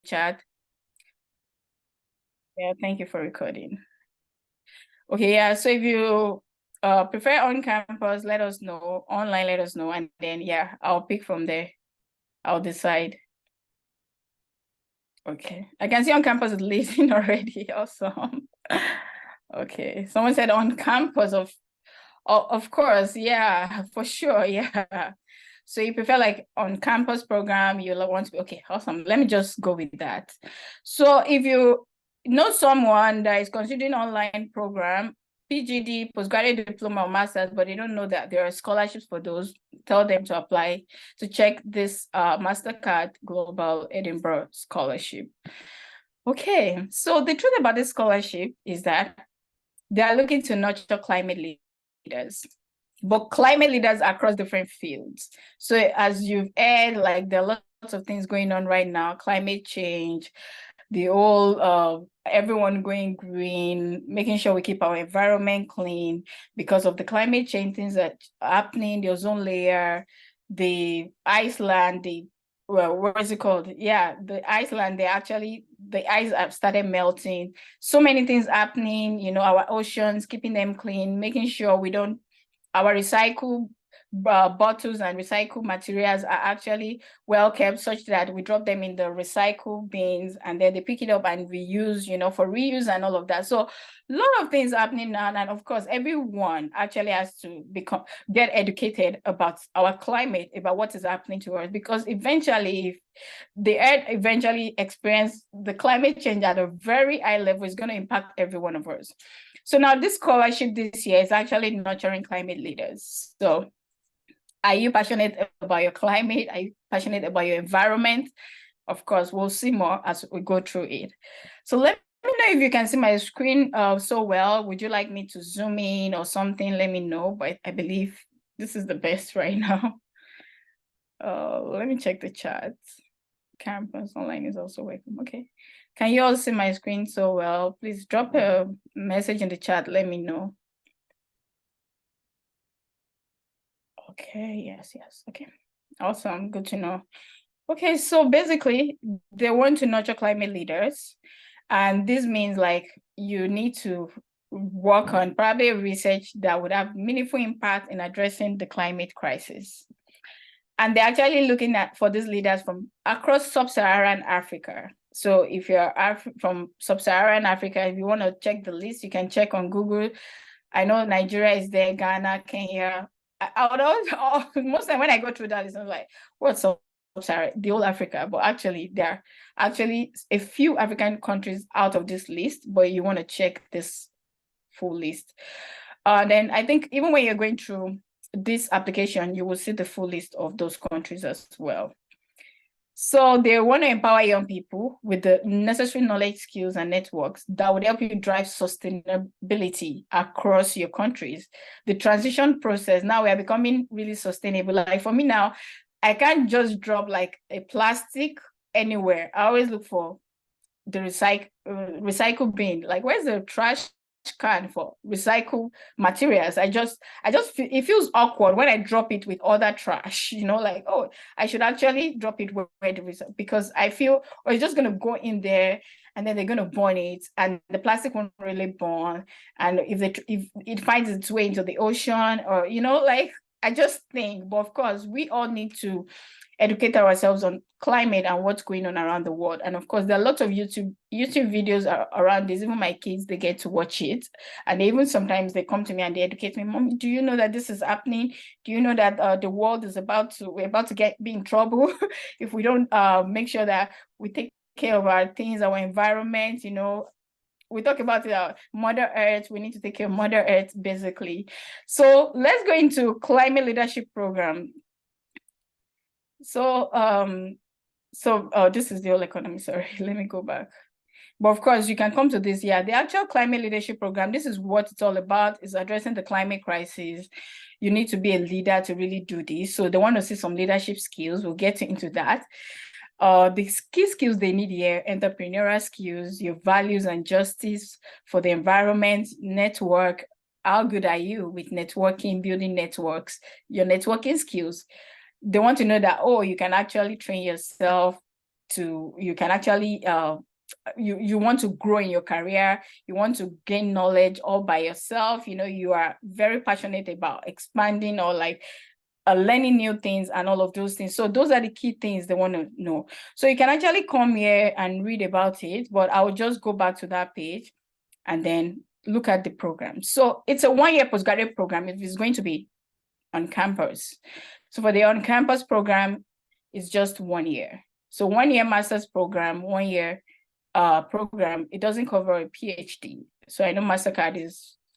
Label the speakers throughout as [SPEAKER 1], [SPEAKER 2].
[SPEAKER 1] chat. Yeah, thank you for recording. Okay, yeah, so if you prefer on campus, let us know. Online, let us know. And then, yeah, I'll pick from there. I'll decide. Okay, I can see on campus is leaving already. Awesome. Okay, someone said on campus of course, yeah, for sure, yeah. So you prefer like on campus program, you want to be, okay, awesome. Let me just go with that. So if you know someone that is considering online program, PGD, postgraduate diploma or master's, but they don't know that there are scholarships for those, tell them to apply to check this Mastercard Global Edinburgh Scholarship. Okay, so the truth about this scholarship is that they are looking to nurture climate leaders, but climate leaders across different fields. So as you've heard, like there are lots of things going on right now, climate change, the whole everyone going green, making sure we keep our environment clean because of the climate change, things that are happening, the ozone layer, the Iceland, well, what is it called? Yeah, the Iceland, the ice have started melting. So many things happening, our oceans, keeping them clean, making sure we don't, our recycle bottles and recycled materials are actually well kept such that we drop them in the recycle bins and then they pick it up and reuse, for reuse and all of that. So a lot of things happening now. And of course, everyone actually has to get educated about our climate, about what is happening to us, because eventually, if the earth eventually experience the climate change at a very high level, is going to impact every one of us. So now this scholarship this year is actually nurturing climate leaders. So are you passionate about your climate? Are you passionate about your environment? Of course, we'll see more as we go through it. So let me know if you can see my screen so well. Would you like me to zoom in or something? Let me know, but I believe this is the best right now. Let me check the chat. Campus online is also working. Okay. Can you all see my screen so well? Please drop a message in the chat. Let me know. Okay, yes. Okay. Awesome. Good to know. Okay, so basically, they want to nurture climate leaders. And this means like you need to work on probably research that would have meaningful impact in addressing the climate crisis. And they're actually looking for these leaders from across sub-Saharan Africa. So if you're from sub-Saharan Africa, if you want to check the list, you can check on Google. I know Nigeria is there, Ghana, Kenya. I would always, most of the time when I go through that list, I'm like, what's up? Sorry, the whole Africa, but actually there are actually a few African countries out of this list, but you want to check this full list. Then I think even when you're going through this application, you will see the full list of those countries as well. So they want to empower young people with the necessary knowledge, skills, and networks that would help you drive sustainability across your countries. The transition process, now we are becoming really sustainable. Like for me now, I can't just drop like a plastic anywhere. I always look for the recycle bin. Like, where's the trash can for recycle materials? I just feel, it feels awkward when I drop it with other trash, like, oh, I should actually drop it where the recycle, because I feel, oh, it's just going to go in there and then they're going to burn it and the plastic won't really burn. And if it finds its way into the ocean, or, like, I just think, but of course, we all need to educate ourselves on climate and what's going on around the world. And of course, there are lots of YouTube videos around this. Even my kids, they get to watch it. And even sometimes they come to me and they educate me, Mom, do you know that this is happening? Do you know that the world is we're about to be in trouble if we don't make sure that we take care of our things, our environment, we talk about Mother Earth. We need to take care of Mother Earth, basically. So let's go into climate leadership program. So, this is the whole economy. Sorry, let me go back. But of course, you can come to this. Yeah, the actual climate leadership program, this is what it's all about, is addressing the climate crisis. You need to be a leader to really do this. So they want to see some leadership skills. We'll get into that. The key skills they need here: entrepreneurial skills, your values and justice for the environment, network. How good are you with networking, building networks, your networking skills? They want to know that, oh, you can actually train yourself you can actually you want to grow in your career, you want to gain knowledge all by yourself, you are very passionate about expanding or like learning new things and all of those things. So those are the key things they want to know. So you can actually come here and read about it, but I will just go back to that page and then look at the program. So it's a 1-year postgraduate program. It is going to be on campus. So for the on-campus program, it's just 1 year. So 1 year master's program, 1 year program, it doesn't cover a PhD. So I know Mastercard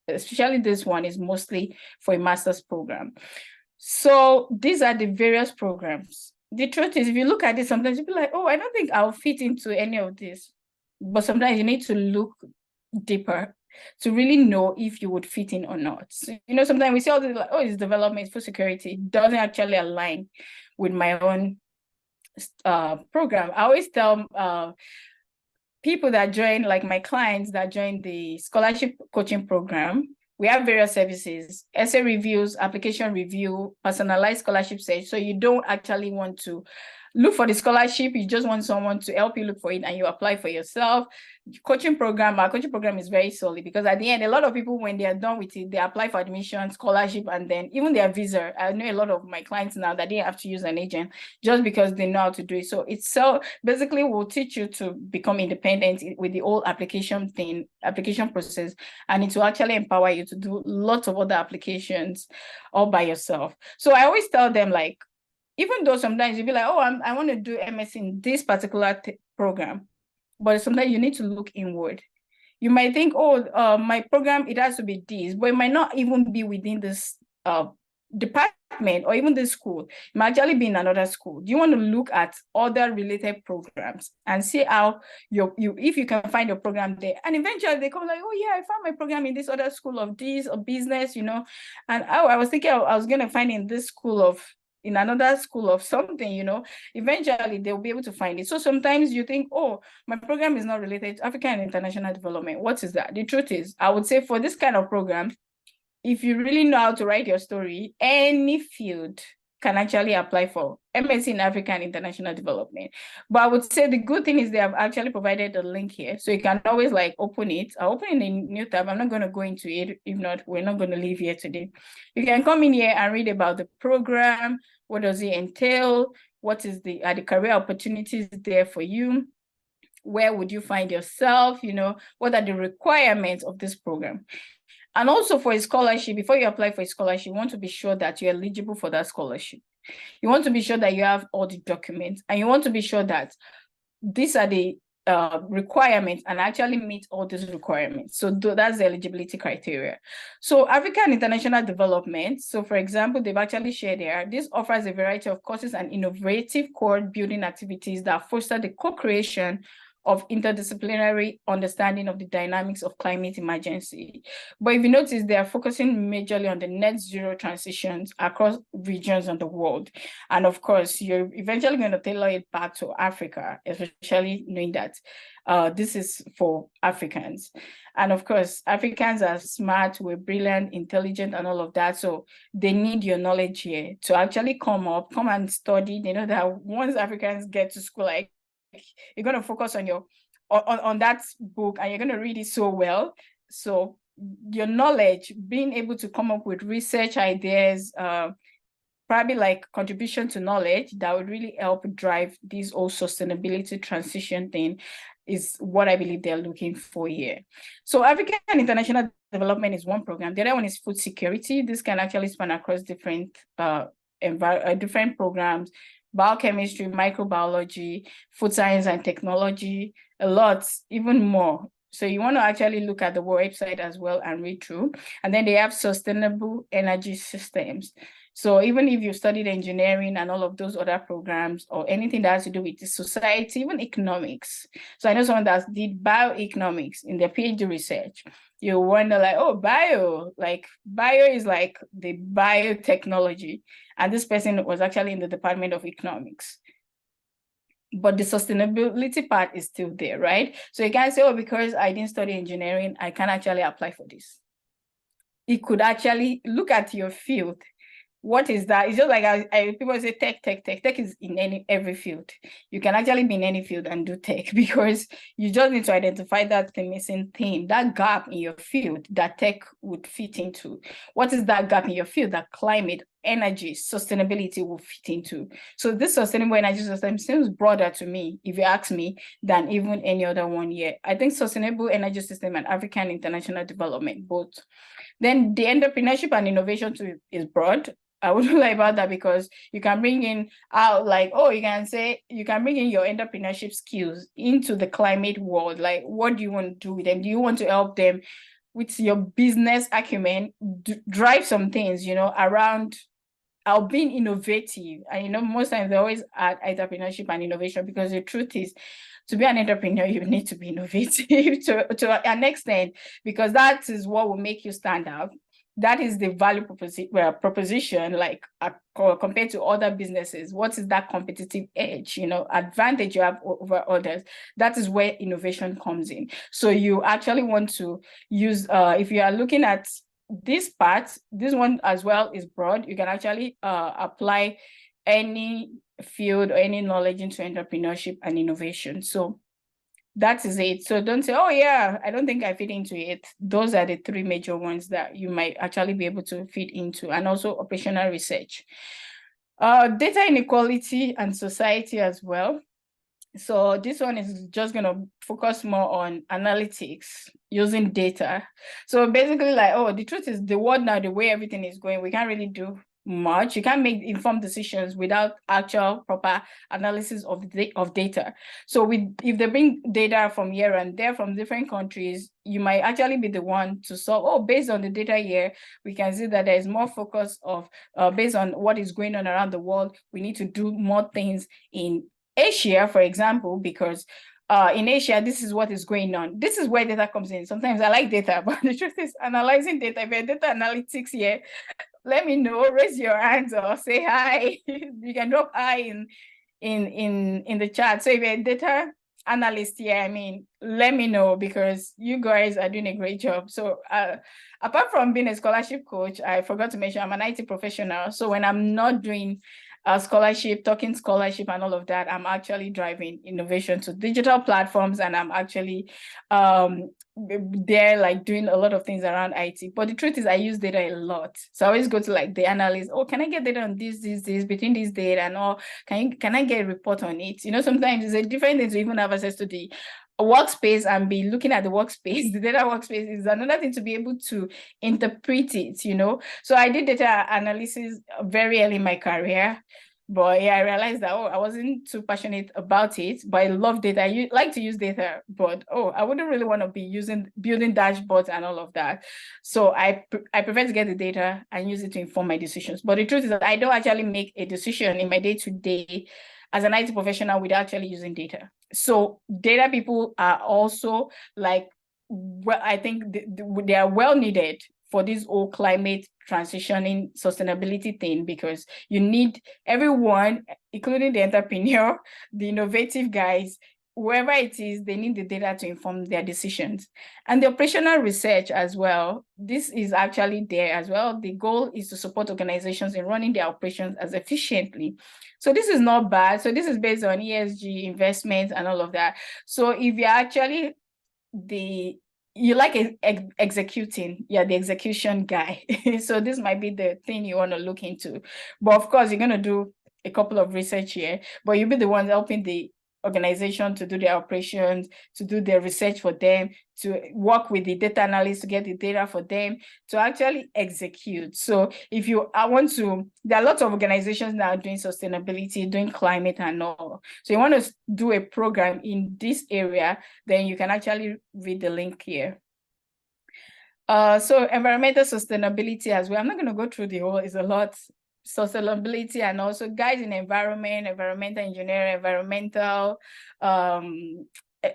[SPEAKER 1] especially this one, is mostly for a master's program. So these are the various programs. The truth is, if you look at it, sometimes you'll be like, oh, I don't think I'll fit into any of this. But sometimes you need to look deeper to really know if you would fit in or not. So, sometimes we see all this like, oh, it's development, it's food security. It doesn't actually align with my own program. I always tell people that join, like my clients that join the scholarship coaching program, we have various services: essay reviews, application review, personalized scholarship search. So you don't actually want to look for the scholarship, you just want someone to help you look for it and you apply for yourself. Our coaching program is very solid, because at the end, a lot of people, when they are done with it, they apply for admission, scholarship, and then even their visa. I know a lot of my clients now that they have to use an agent just because they know how to do it. So basically will teach you to become independent with the whole application process, and it will actually empower you to do lots of other applications all by yourself. So I always tell them, like, even though sometimes you'll be like, oh, I want to do MS in this particular program, but sometimes you need to look inward. You might think, oh, my program, it has to be this, but it might not even be within this department or even this school. It might actually be in another school. Do you want to look at other related programs and see how if you can find your program there? And eventually they come like, oh yeah, I found my program in this other school of this or business, and I was thinking I was going to find in another school of something, eventually they'll be able to find it. So sometimes you think, oh, my program is not related to African and international development. What is that? The truth is, I would say for this kind of program, if you really know how to write your story, any field can actually apply for MSc in African International Development. But I would say the good thing is they have actually provided a link here. So you can always like open it. I'll open it in a new tab. I'm not going to go into it. If not, we're not going to leave here today. You can come in here and read about the program. What does it entail? What is the career opportunities there for you? Where would you find yourself? What are the requirements of this program? And also for a scholarship, before you apply for a scholarship, you want to be sure that you're eligible for that scholarship. You want to be sure that you have all the documents, and you want to be sure that these are the requirements and actually meet all these requirements. So that's the eligibility criteria. So African International Development, so for example, they've actually shared there, this offers a variety of courses and innovative core building activities that foster the co-creation of interdisciplinary understanding of the dynamics of climate emergency. But if you notice, they are focusing majorly on the net zero transitions across regions of the world. And of course, you're eventually going to tailor it back to Africa, especially knowing that this is for Africans. And of course, Africans are smart, we're brilliant, intelligent, and all of that. So they need your knowledge here to actually come and study. They know that once Africans get to school, like, you're going to focus on that book and you're going to read it so well. So your knowledge, being able to come up with research ideas, probably like contribution to knowledge that would really help drive this whole sustainability transition thing, is what I believe they're looking for here. So African International Development is one program. The other one is food security. This can actually span across different programs: biochemistry, microbiology, food science and technology, a lot, even more. So you want to actually look at the website as well and read through. And then they have sustainable energy systems. So even if you studied engineering and all of those other programs or anything that has to do with the society, even economics. So I know someone that did bioeconomics in their PhD research. You wonder like, oh, bio is like the biotechnology. And this person was actually in the Department of Economics. But the sustainability part is still there, right? So you can't say, oh, because I didn't study engineering, I can't actually apply for this. It could actually look at your field what is that? It's just like people say tech. Tech is in every field. You can actually be in any field and do tech because you just need to identify that the missing thing, that gap in your field that tech would fit into. What is that gap in your field that climate, energy, sustainability will fit into? So this sustainable energy system seems broader to me, if you ask me, than even any other one yet. I think sustainable energy system and African international development, both. Then the entrepreneurship and innovation too is broad. I wouldn't lie about that because you can bring in out like, oh, you can bring in your entrepreneurship skills into the climate world. Like, what do you want to do with them? Do you want to help them with your business acumen, drive some things, around being innovative? And most times they always add entrepreneurship and innovation because the truth is, to be an entrepreneur, you need to be innovative to an extent, because that is what will make you stand out. That is the value proposition, like compared to other businesses. What is that competitive edge, advantage you have over others? That is where innovation comes in. So you actually want to use, if you are looking at this part, this one as well is broad. You can actually apply any field or any knowledge into entrepreneurship and innovation. So that is it. So don't say, oh yeah, I don't think I fit into it. Those are the three major ones that you might actually be able to fit into, and also operational research. Data inequality and society as well. So this one is just going to focus more on analytics using data. So basically like, oh, the truth is the world now, the way everything is going, we can't really do much. You can't make informed decisions without actual proper analysis of data. So if they bring data from here and there from different countries, you might actually be the one to solve, oh, based on the data here, we can see that there is more focus of, based on what is going on around the world, we need to do more things in Asia, for example, because in Asia, this is what is going on. This is where data comes in. Sometimes I like data, but the truth is analyzing data. If you're data analytics here, let me know, raise your hands or say hi. You can drop hi in the chat. So if you're a data analyst here, I mean, let me know, because you guys are doing a great job. So apart from being a scholarship coach, I forgot to mention I'm an IT professional. So when I'm not doing scholarship, talking scholarship and all of that, I'm actually driving innovation to digital platforms, and I'm actually there like doing a lot of things around IT. But the truth is I use data a lot. So I always go to like the analyst, oh, can I get data on this, between this data and all? Can I get a report on it? Sometimes it's a different thing to even have access to the workspace and be looking at the workspace. The data workspace is another thing to be able to interpret it, So I did data analysis very early in my career. But yeah, I realized that, I wasn't too passionate about it, but I love data. I like to use data, but I wouldn't really want to be building dashboards and all of that. So I prefer to get the data and use it to inform my decisions. But the truth is that I don't actually make a decision in my day-to-day as an IT professional without actually using data. So data people are also like, well, I think they are well needed for this whole climate transitioning sustainability thing, because you need everyone, including the entrepreneur, the innovative guys, whoever it is, they need the data to inform their decisions. And the operational research as well, this is actually there as well. The goal is to support organizations in running their operations as efficiently. So this is not bad. So this is based on ESG investments and all of that. So if you're actually you like executing, you're the execution guy. So this might be the thing you want to look into. But of course, you're going to do a couple of research here, but you'll be the ones helping the organization to do their operations, to do their research for them, to work with the data analysts to get the data for them, to actually execute. So if there are lots of organizations now doing sustainability, doing climate and all. So you want to do a program in this area, then you can actually read the link here. So environmental sustainability as well. I'm not going to go through the whole, it's a lot. Sustainability and also guys in environmental engineering,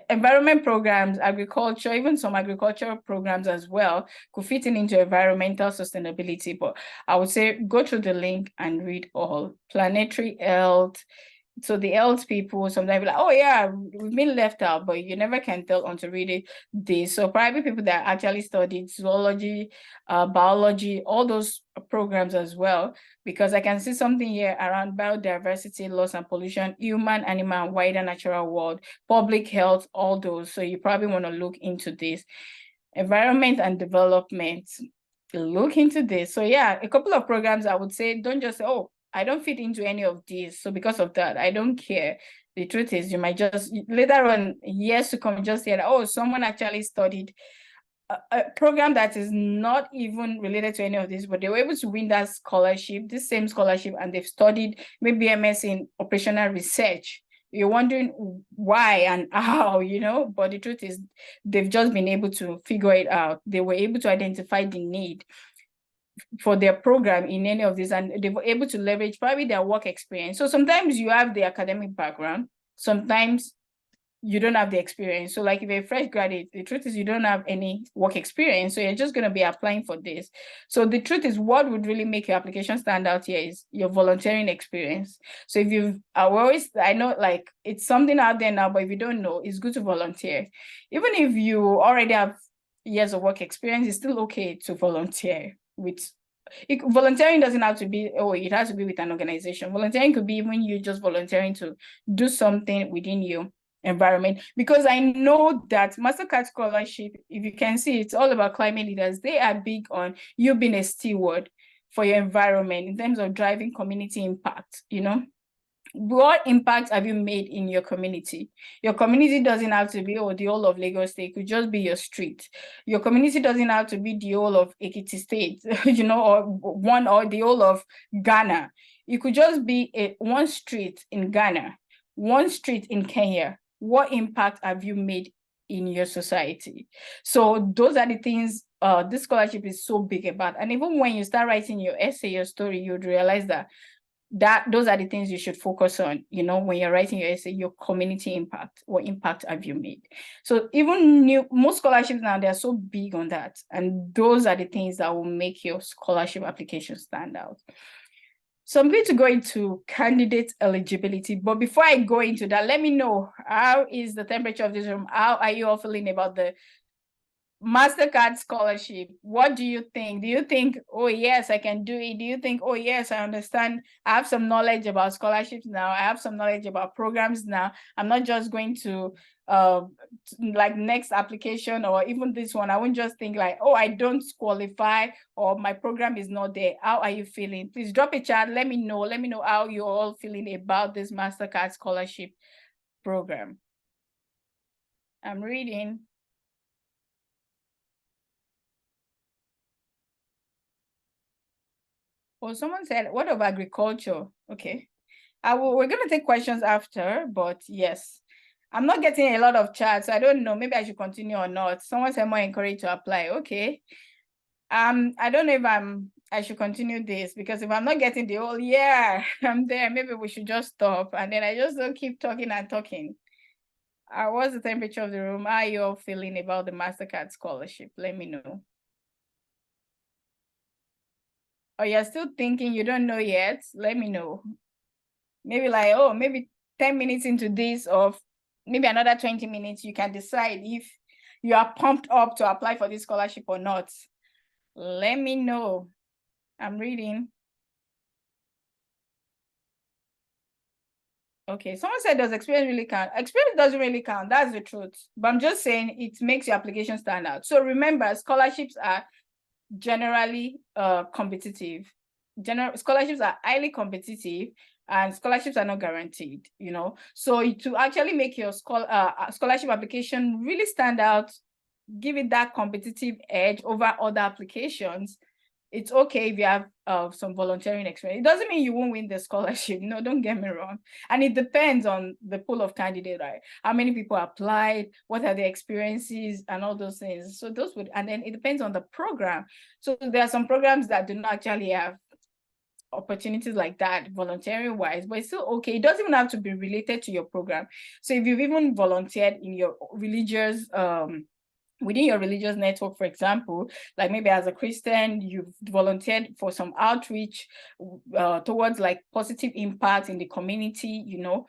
[SPEAKER 1] environment programs, agriculture, even some agricultural programs as well could fit into environmental sustainability. But I would say go through the link and read all. Planetary health, So the health people sometimes be like, oh yeah, we've been left out, but you never can tell until reading this. So private people that actually studied zoology, biology, all those programs as well, because I can see something here around biodiversity, loss and pollution, human, animal, and wider natural world, public health, all those. So you probably want to look into this. Environment and development, look into this. So yeah, a couple of programs I would say, don't just say, oh, I don't fit into any of these, so because of that, I don't care. The truth is, you might just later on, years to come, just hear that, oh, someone actually studied a program that is not even related to any of this, but they were able to win that scholarship, this same scholarship, and they've studied maybe MS in operational research. You're wondering why and how, but the truth is they've just been able to figure it out. They were able to identify the need for their program in any of this, and they were able to leverage probably their work experience. So sometimes you have the academic background, sometimes you don't have the experience. So like if you're a fresh graduate, the truth is you don't have any work experience, so you're just going to be applying for this. So the truth is, what would really make your application stand out here is your volunteering experience. So if you've, I know like it's something out there now, but if you don't know, it's good to volunteer. Even if you already have years of work experience, it's still okay to volunteer with volunteering. Doesn't have to be, oh, it has to be with an organization. Volunteering could be even you just volunteering to do something within you environment, because I know that Mastercard Scholarship, if you can see, it's all about climate leaders. They are big on you being a steward for your environment in terms of driving community impact. What impact have you made in your community? Your community doesn't have to be the whole of Lagos State. It could just be your street. Your community doesn't have to be the whole of Ekiti State, or the whole of Ghana. It could just be one street in Ghana, one street in Kenya. What impact have you made in your society? So those are the things this scholarship is so big about. And even when you start writing your essay, your story, you'd realize that those are the things you should focus on, when you're writing your essay, your community impact. What impact have you made? So even most scholarships now, they're so big on that. And those are the things that will make your scholarship application stand out. So I'm going to go into candidate eligibility. But before I go into that, let me know, how is the temperature of this room? How are you all feeling about the Mastercard Scholarship? What do you think? Do you think, oh yes, I can do it? Do you think, oh yes, I understand, I have some knowledge about scholarships now, I have some knowledge about programs now, I'm not just going to like next application or even this one, I won't just think like, oh, I don't qualify or my program is not there? How are you feeling? Please drop a chat. Let me know how you're all feeling about this Mastercard Scholarship program. I'm reading. Oh, someone said, what of agriculture? Okay. We're going to take questions after, but yes, I'm not getting a lot of chats. I don't know. Maybe I should continue or not. Someone said more encouraged to apply. Okay. I don't know if I should continue this, because if I'm not getting the whole, yeah, I'm there, maybe we should just stop. And then I just don't keep talking and talking. What's the temperature of the room? How are you all feeling about the Mastercard Scholarship? Let me know. Or you're still thinking you don't know yet? Let me know. Maybe like, oh, maybe 10 minutes into this, or maybe another 20 minutes, you can decide if you are pumped up to apply for this scholarship or not. Let me know. I'm reading. Okay, someone said, does experience really count? Experience doesn't really count. That's the truth. But I'm just saying it makes your application stand out. So remember, scholarships are generally competitive. Scholarships are highly competitive, and scholarships are not guaranteed, So to actually make your scholarship application really stand out, give it that competitive edge over other applications, it's okay if you have some volunteering experience. It doesn't mean you won't win the scholarship. No, don't get me wrong. And it depends on the pool of candidates, right? How many people applied, what are their experiences, and all those things. So and then it depends on the program. So there are some programs that do not actually have opportunities like that volunteering wise, but it's still okay. It doesn't even have to be related to your program. So if you've even volunteered in your religious within your religious network, for example, like maybe as a Christian, you've volunteered for some outreach towards like positive impact in the community, you know,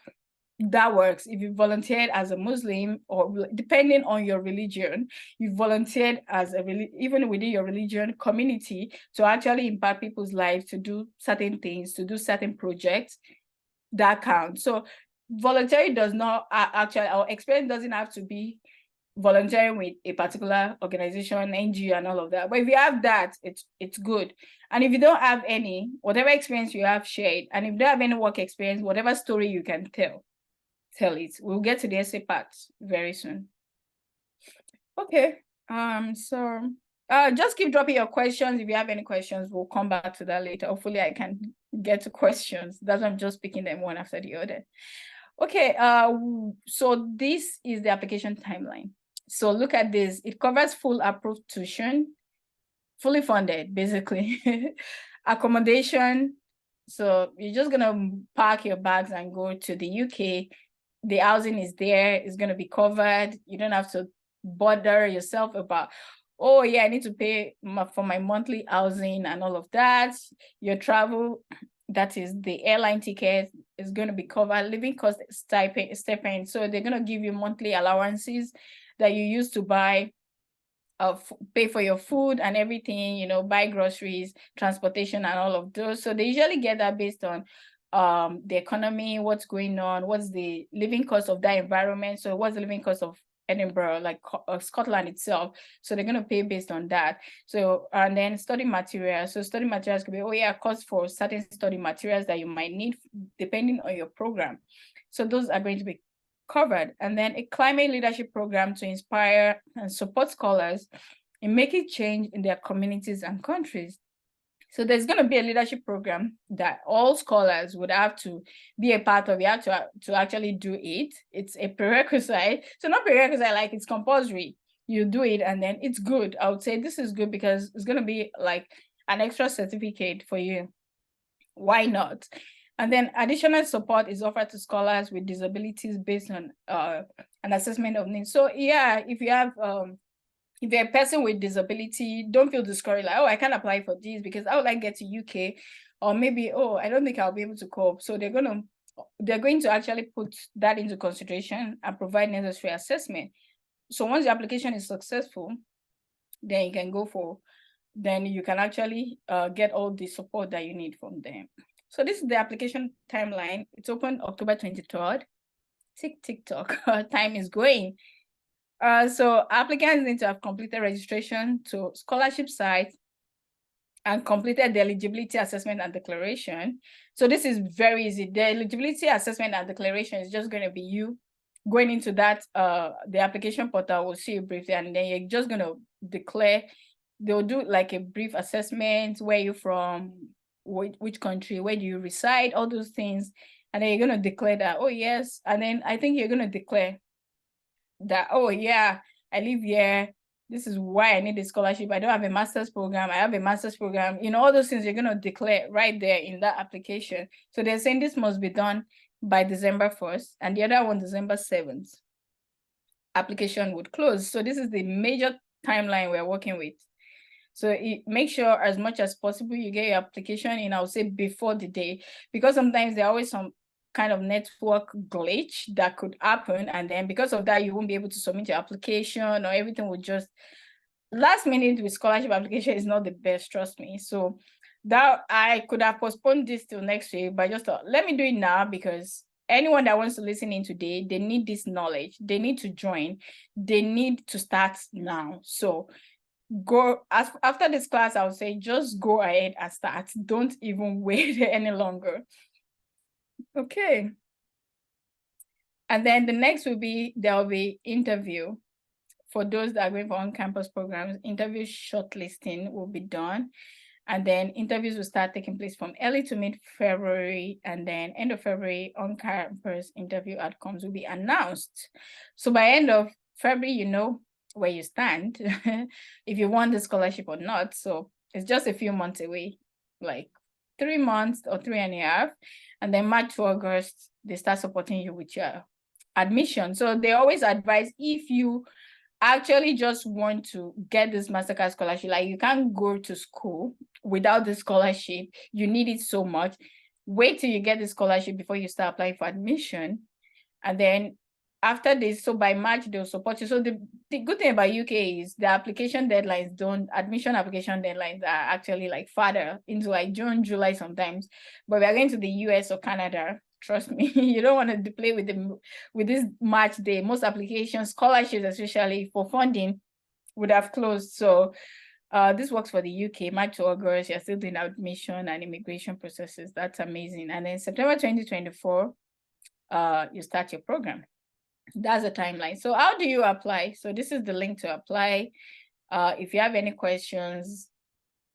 [SPEAKER 1] that works. If you volunteered as a Muslim, or depending on your religion, you volunteered as even within your religion community to actually impact people's lives, to do certain things, to do certain projects, that counts. So volunteering does not actually, our experience doesn't have to be volunteering with a particular organization, NGO, and all of that. But if you have that, it's good. And if you don't have any, whatever experience you have, shared. And if you don't have any work experience, whatever story you can tell it. We'll get to the essay part very soon. Okay. So just keep dropping your questions. If you have any questions, we'll come back to that later. Hopefully I can get to questions. That's why I'm just picking them one after the other. Okay, so this is the application timeline. So look at this. It covers full approved tuition, fully funded, basically. Accommodation. So you're just gonna pack your bags and go to the UK. The housing is there, it's going to be covered. You don't have to bother yourself about, oh yeah, I need to pay for my monthly housing and all of that. Your travel, that is the airline ticket, is going to be covered. Living cost stipend. So they're going to give you monthly allowances that you use to buy, pay for your food and everything, you know, buy groceries, transportation, and all of those. So they usually get that based on the economy, what's going on, what's the living cost of that environment. So what's the living cost of Edinburgh, like Scotland itself. So they're going to pay based on that. So, and then study materials. So study materials could be, oh yeah, cost for certain study materials that you might need depending on your program. So those are going to be covered. And then a climate leadership program to inspire and support scholars in making change in their communities and countries. So there's going to be a leadership program that all scholars would have to be a part of. You have to actually do it. It's a prerequisite. So not prerequisite, like it's compulsory. You do it and then it's good. I would say this is good because it's going to be like an extra certificate for you. Why not? And then additional support is offered to scholars with disabilities based on an assessment of needs. So yeah, if you have if you're a person with disability, don't feel discouraged, like, oh, I can't apply for this because how would I get to UK? Or maybe, oh, I don't think I'll be able to cope. So they're going to actually put that into consideration and provide necessary assessment. So once the application is successful, then you can then you can actually get all the support that you need from them. So this is the application timeline. It's open October 23rd. TikTok, time is going. So applicants need to have completed registration to scholarship site and completed the eligibility assessment and declaration. So this is very easy. The eligibility assessment and declaration is just going to be you going into that, the application portal will see you briefly, and then you're just going to declare. They'll do like a brief assessment, where you're from, which country, where do you reside, all those things. And then you're going to declare that, oh yes. And then I think you're going to declare that, oh yeah, I live here, this is why I need a scholarship. I don't have a master's program, I have a master's program. You know, all those things you're going to declare right there in that application. So they're saying this must be done by December 1st, and the other one December 7th. Application would close. So this is the major timeline we're working with. So make sure as much as possible you get your application in, I would say, before the day, because sometimes there are always some kind of network glitch that could happen, and then because of that you won't be able to submit your application, or everything would just last minute. With scholarship application is not the best, trust me. So that I could have postponed this till next week, but I just thought, let me do it now, because anyone that wants to listen in today, they need this knowledge, they need to join, they need to start now. So go after this class, I would say just go ahead and start. Don't even wait any longer. Okay. And then the next will be, there will be interview for those that are going for on-campus programs. Interview shortlisting will be done. And then interviews will start taking place from early to mid-February, and then end of February, on-campus interview outcomes will be announced. So by end of February, you know where you stand, if you want the scholarship or not. So it's just a few months away, like 3 months or 3.5. And then March to August, they start supporting you with your admission. So they always advise, if you actually just want to get this Mastercard scholarship, like you can't go to school without the scholarship. You need it so much. Wait till you get the scholarship before you start applying for admission. And then after this, so by March, they'll support you. So the good thing about UK is the admission application deadlines are actually like farther into like June, July sometimes. But we are going to the US or Canada. Trust me, you don't want to play with this March day. Most applications, scholarships, especially for funding, would have closed. So this works for the UK, March to August, you're still doing admission and immigration processes. That's amazing. And then September 2024, you start your program. That's the timeline. So how do you apply? So this is the link to apply. If you have any questions,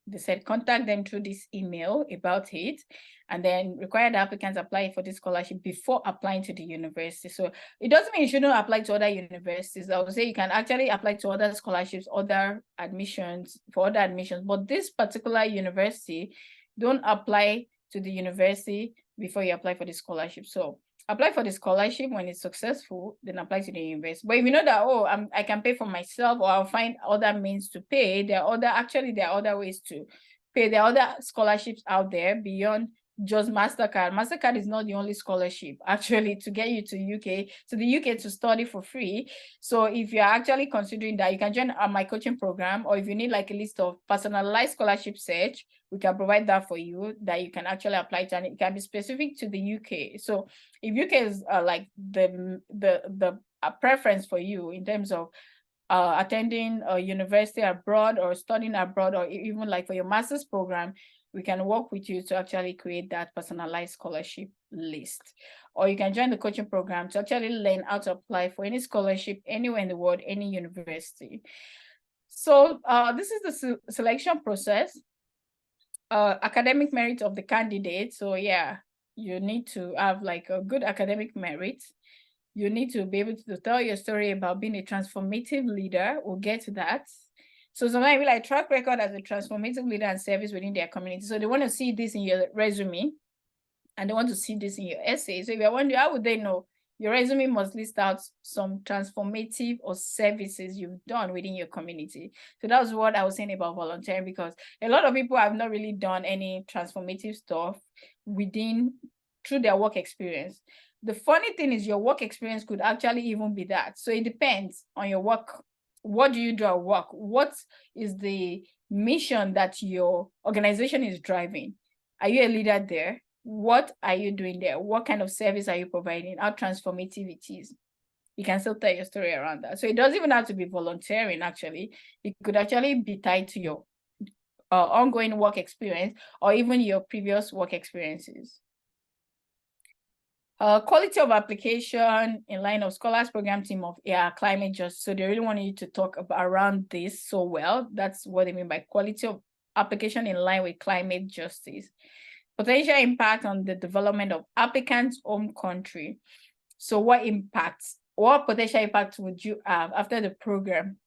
[SPEAKER 1] they said contact them through this email about it, and then required applicants apply for this scholarship before applying to the university. So it doesn't mean you shouldn't apply to other universities. I would say you can actually apply to other scholarships, other admissions, but this particular university, don't apply to the university before you apply for the scholarship. So apply for the scholarship. When it's successful, then apply to the university. But if you know that, oh, I can pay for myself, or I'll find other means to pay, there are other ways to pay. There are other scholarships out there beyond just Mastercard. Mastercard is not the only scholarship actually to get you to the UK to study for free. So if you're actually considering that, you can join my coaching program, or if you need like a list of personalized scholarship search, we can provide that for you, that you can actually apply to, and it can be specific to the UK. So if UK is like the preference for you in terms of attending a university abroad or studying abroad, or even like for your master's program, we can work with you to actually create that personalized scholarship list. Or you can join the coaching program to actually learn how to apply for any scholarship anywhere in the world, any university. So this is the selection process. Academic merit of the candidate. So yeah, you need to have like a good academic merit. You need to be able to tell your story about being a transformative leader. We'll get to that. So sometimes we like track record as a transformative leader and service within their community. So they want to see this in your resume, and they want to see this in your essay. So if you're wondering, how would they know? Your resume must list out some transformative or services you've done within your community. So that was what I was saying about volunteering, because a lot of people have not really done any transformative stuff through their work experience. The funny thing is your work experience could actually even be that. So it depends on your work. What do you do at work? What is the mission that your organization is driving? Are you a leader there? What are you doing there? What kind of service are you providing? How transformative it is? You can still tell your story around that. So it doesn't even have to be volunteering, actually. It could actually be tied to your ongoing work experience, or even your previous work experiences. Quality of application in line of Scholars Program team of climate justice. So they really want you to talk around this so well. That's what they mean by quality of application in line with climate justice. Potential impact on the development of applicants' home country. So what potential impact would you have after the program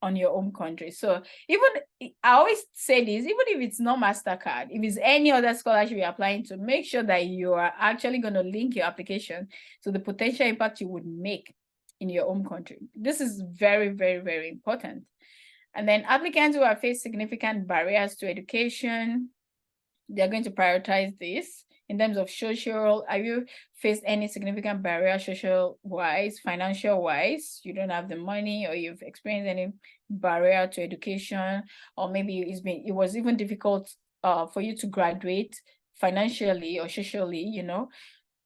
[SPEAKER 1] on your home country? So I always say this, even if it's not Mastercard, if it's any other scholarship you're applying to, make sure that you are actually going to link your application to the potential impact you would make in your home country. This is very, very, very important. And then applicants who have faced significant barriers to education, they're going to prioritize this. In terms of social, have you faced any significant barrier social-wise, financial-wise? You don't have the money, or you've experienced any barrier to education, or maybe it was even difficult for you to graduate financially or socially,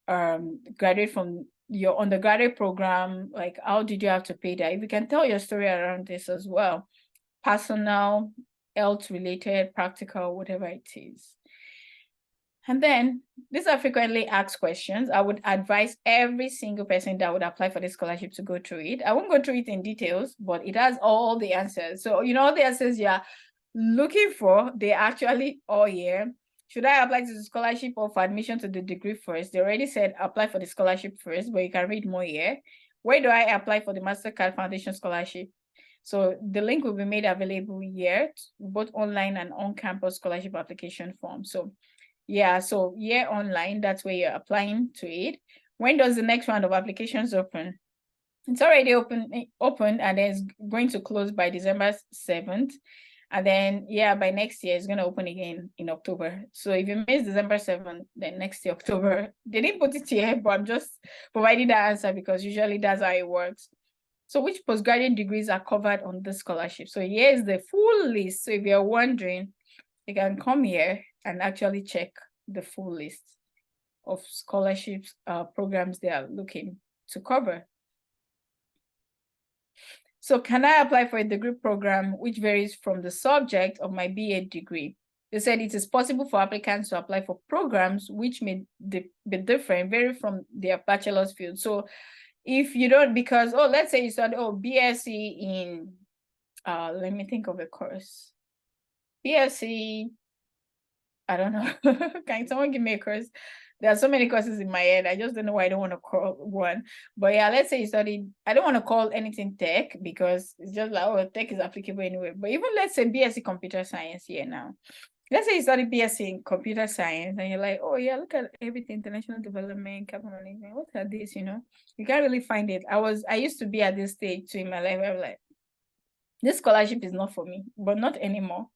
[SPEAKER 1] graduate from your undergraduate program. Like, how did you have to pay that? If you can tell your story around this as well, personal, health-related, practical, whatever it is. And then these are frequently asked questions. I would advise every single person that would apply for this scholarship to go through it. I won't go through it in details, but it has all the answers. So, all the answers you're looking for, they're actually all here. Should I apply to the scholarship or for admission to the degree first? They already said apply for the scholarship first, but you can read more here. Where do I apply for the Mastercard Foundation Scholarship? So the link will be made available here, both online and on-campus scholarship application form. So online, that's where you're applying to it. When does the next round of applications open? It's already open, and then it's going to close by December 7th. And then, yeah, by next year, it's going to open again in October. So if you miss December 7th, then next year, October, they didn't put it here, but I'm just providing that answer because usually that's how it works. So which postgraduate degrees are covered on this scholarship? So here's the full list. So if you're wondering, you can come here and actually check the full list of scholarships programs they are looking to cover. So can I apply for a degree program which varies from the subject of my BA degree? They said it is possible for applicants to apply for programs which may be different, vary from their bachelor's field. So if you don't, because, let's say you study, BSc in, let me think of a course. BSc, I don't know. Can someone give me a course? There are so many courses in my head. I just don't know why I don't want to call one. But yeah, let's say you studied, I don't want to call anything tech because it's just like, tech is applicable anyway. But even let's say BSc computer science here now. Let's say you study BSc in computer science and you're like, oh yeah, look at everything, international development, capital management. What are these, You can't really find it. I used to be at this stage too in my life where I'm like, this scholarship is not for me, but not anymore.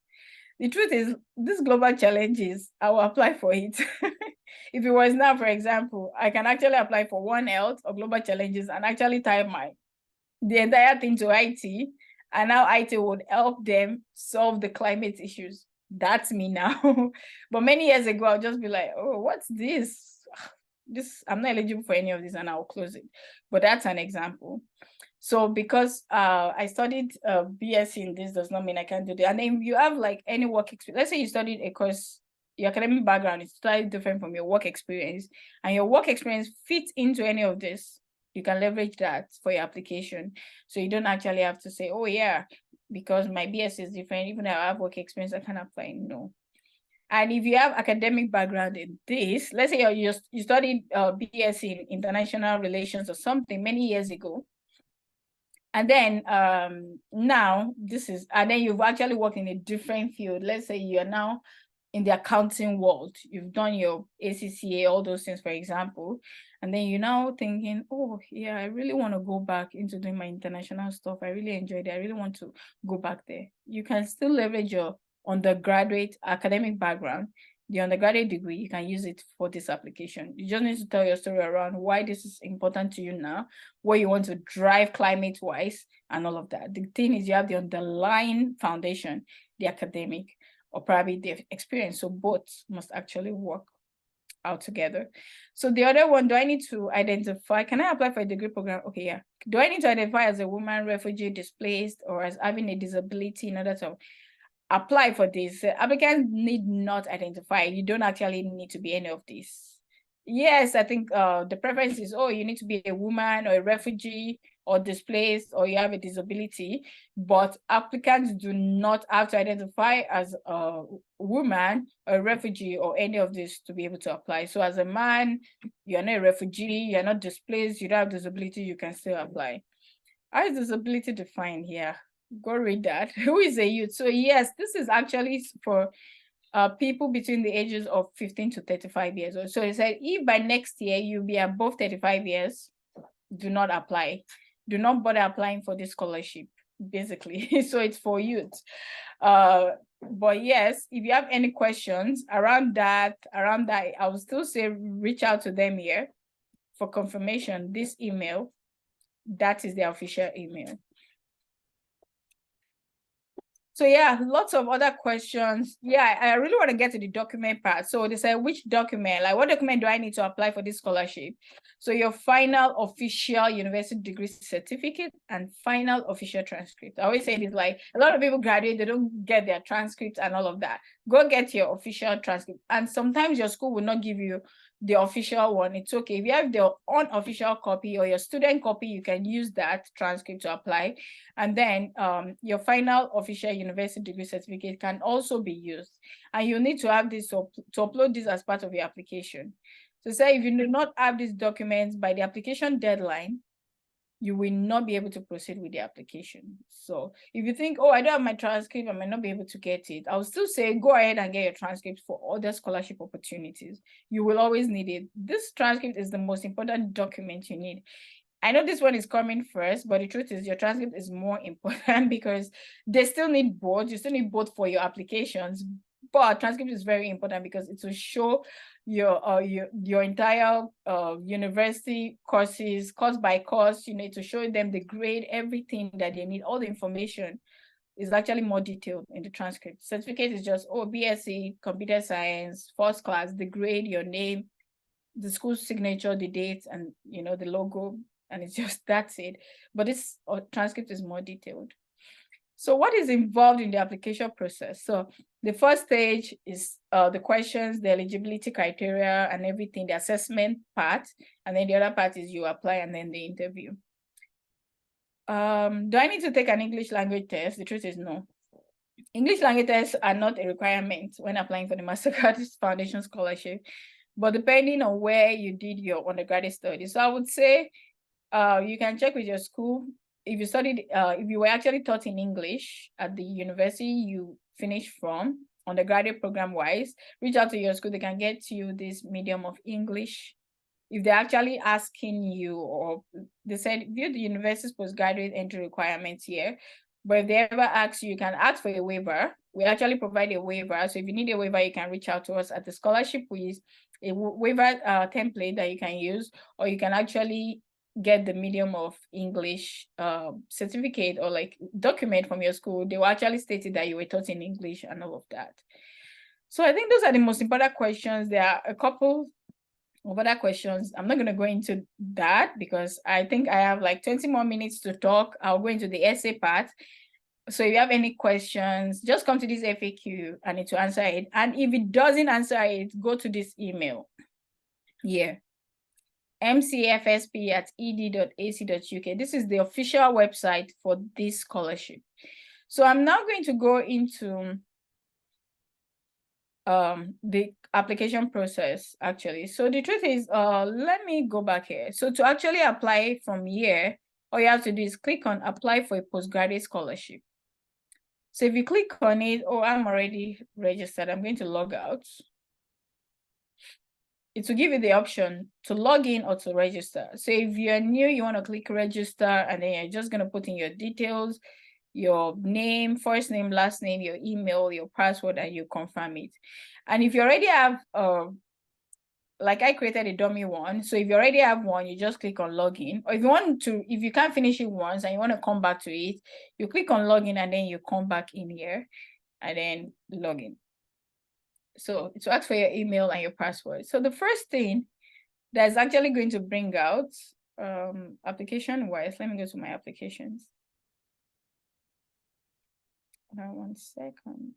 [SPEAKER 1] The truth is, this global challenges, I will apply for it. If it was now, for example, I can actually apply for One Health or global challenges and actually tie the entire thing to IT, and now IT would help them solve the climate issues. That's me now. But many years ago, I'll just be like, oh, what's this? I'm not eligible for any of this, and I'll close it. But that's an example. So because I studied BSc in this does not mean I can't do that. And then you have like any work experience. Let's say you studied a course, your academic background is slightly different from your work experience, and your work experience fits into any of this. You can leverage that for your application. So you don't actually have to say, oh yeah, because my BSc is different, even though I have work experience, I can apply. No. And if you have academic background in this, let's say you studied BSc in international relations or something many years ago, and then now and then you've actually worked in a different field. Let's say you're now in the accounting world. You've done your ACCA, all those things, for example. And then you're now thinking, oh yeah, I really want to go back into doing my international stuff. I really enjoyed it. I really want to go back there. You can still leverage your undergraduate academic background, the undergraduate degree. You can use it for this application. You just need to tell your story around why this is important to you now, what you want to drive climate-wise, and all of that. The thing is, you have the underlying foundation, the academic, or probably the experience. So both must actually work out together. So the other one, do I need to identify, can I apply for a degree program? Okay, yeah. Do I need to identify as a woman, refugee, displaced, or as having a disability in order to apply for this? Applicants need not identify. You don't actually need to be any of these. Yes, I think the preference is, you need to be a woman or a refugee or displaced, or you have a disability, but applicants do not have to identify as a woman or a refugee or any of this to be able to apply. So as a man, you're not a refugee, you're not displaced, you don't have disability, you can still apply. How is disability defined here? Go read that. Who is a youth? So yes, this is actually for people between the ages of 15 to 35 years old. So it said, if by next year you'll be above 35 years, do not apply. Do not bother applying for this scholarship, basically. So it's for youth. But yes, if you have any questions around that, I would still say reach out to them here for confirmation. This email, that is the official email. So yeah, lots of other questions. Yeah, I really want to get to the document part. So they say, which document, like what document do I need to apply for this scholarship? So your final official university degree certificate and final official transcript. I always say this, like a lot of people graduate, they don't get their transcripts and all of that. Go get your official transcript. And sometimes your school will not give you the official one. It's okay. If you have the unofficial copy or your student copy, you can use that transcript to apply. And then your final official university degree certificate can also be used. And you need to have this to upload this as part of your application. So say if you do not have these documents by the application deadline, you will not be able to proceed with the application. So if you think, I don't have my transcript, I might not be able to get it, I'll still say go ahead and get your transcript for other scholarship opportunities. You will always need it. This transcript is the most important document you need. I know this one is coming first, but the truth is your transcript is more important because they still need both. You still need both for your applications, but transcript is very important because it will show your entire university courses, course by course. You need to show them the grade, everything that they need, all the information is actually more detailed in the transcript. Certificate is just, oh, BSc, computer science, first class, the grade, your name, the school signature, the date, and the logo, and it's just that's it. But this transcript is more detailed. So what is involved in the application process? So the first stage is the questions, the eligibility criteria and everything, the assessment part. And then the other part is you apply and then the interview. Do I need to take an English language test? The truth is no. English language tests are not a requirement when applying for the Mastercard Foundation Scholarship, but depending on where you did your undergraduate studies. So I would say you can check with your school. If you studied, if you were actually taught in English at the university you finished from, undergraduate program wise, reach out to your school. They can get you this medium of English. If they're actually asking you, or they said, view the university's postgraduate entry requirements here, but if they ever ask you, you can ask for a waiver. We actually provide a waiver. So if you need a waiver, you can reach out to us at the scholarship with a waiver template that you can use, or you can actually get the medium of English certificate or like document from your school. They will actually state that you were taught in English and all of that. So I think those are the most important questions. There are a couple of other questions. I'm not going to go into that because I think I have like 20 more minutes to talk. I'll go into the essay part. So if you have any questions, just come to this FAQ and it will answer it. And if it doesn't answer it, go to this email here. mcfsp@ed.ac.uk. This is the official website for this scholarship. So I'm now going to go into the application process actually. So the truth is, let me go back here. So to actually apply from here, all you have to do is click on apply for a postgraduate scholarship. So if you click on it, oh, I'm already registered. I'm going to log out. It will give you the option to log in or to register. So if you're new, you want to click register, and then you're just going to put in your details, your name, first name, last name, your email, your password, and you confirm it. And if you already have, like I created a dummy one. So if you already have one, you just click on login. Or if you want to, if you can't finish it once and you want to come back to it, you click on login and then you come back in here and then login. So it will ask for your email and your password. So the first thing that's actually going to bring out application wise, let me go to my applications. Now 1 second.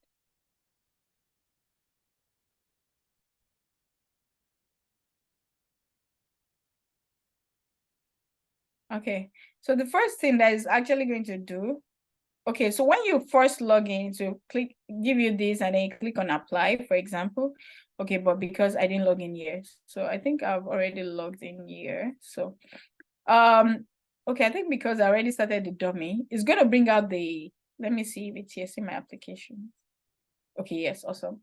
[SPEAKER 1] Okay, so the first thing that is actually going to do, okay, so when you first log in, to click, give you this, and then you click on apply, for example. Okay, but because I didn't log in here, so I think I've already logged in here. So, okay, I think because I already started the dummy, it's going to bring out the, let me see if it's here, see my application. Okay, yes, awesome.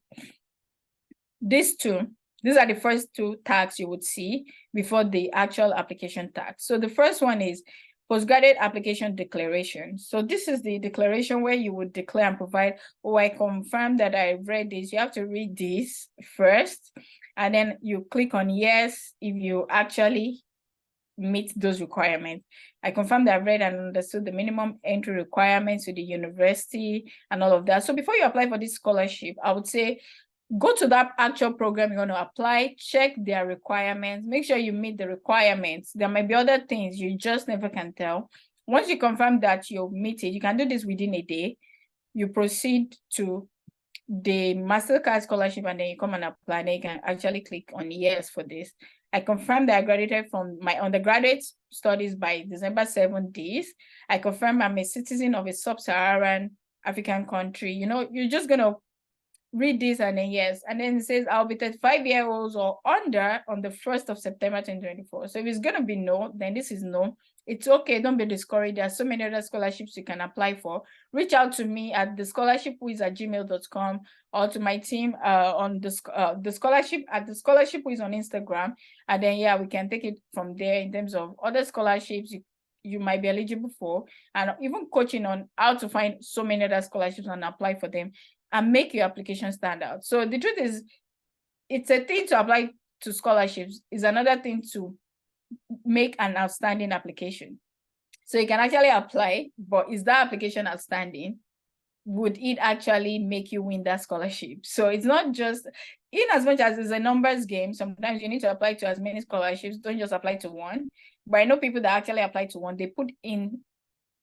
[SPEAKER 1] These are the first two tags you would see before the actual application tag. So the first one is postgraduate application declaration. So this is the declaration where you would declare and provide, oh, I confirm that I read this. You have to read this first, and then you click on yes if you actually meet those requirements. I confirm that I've read and understood the minimum entry requirements to the university and all of that. So before you apply for this scholarship, I would say, go to that actual program you're going to apply, check their requirements, make sure you meet the requirements. There might be other things you just never can tell. Once you confirm that you'll meet it, you can do this within a day. You proceed to the Mastercard Scholarship and then you come and apply. Then you can actually click on yes for this. I confirm that I graduated from my undergraduate studies by December 7 days. I confirm I'm a citizen of a sub-Saharan African country. You're just going to read this and then yes, and then it says I'll be 35 years old or under on the 1st of September 2024. So if it's going to be no, then this is no. It's okay. Don't be discouraged. There are so many other scholarships you can apply for. Reach out to me at thescholarshipwiz@gmail.com or to my team on the scholarship @thescholarshipwiz on Instagram. And then, yeah, we can take it from there in terms of other scholarships you might be eligible for, and even coaching on how to find so many other scholarships and apply for them and make your application stand out. So the truth is, it's a thing to apply to scholarships. It's another thing to make an outstanding application. So you can actually apply, but is that application outstanding? Would it actually make you win that scholarship? So it's not just, in as much as it's a numbers game, sometimes you need to apply to as many scholarships. Don't just apply to one. But I know people that actually apply to one, they put in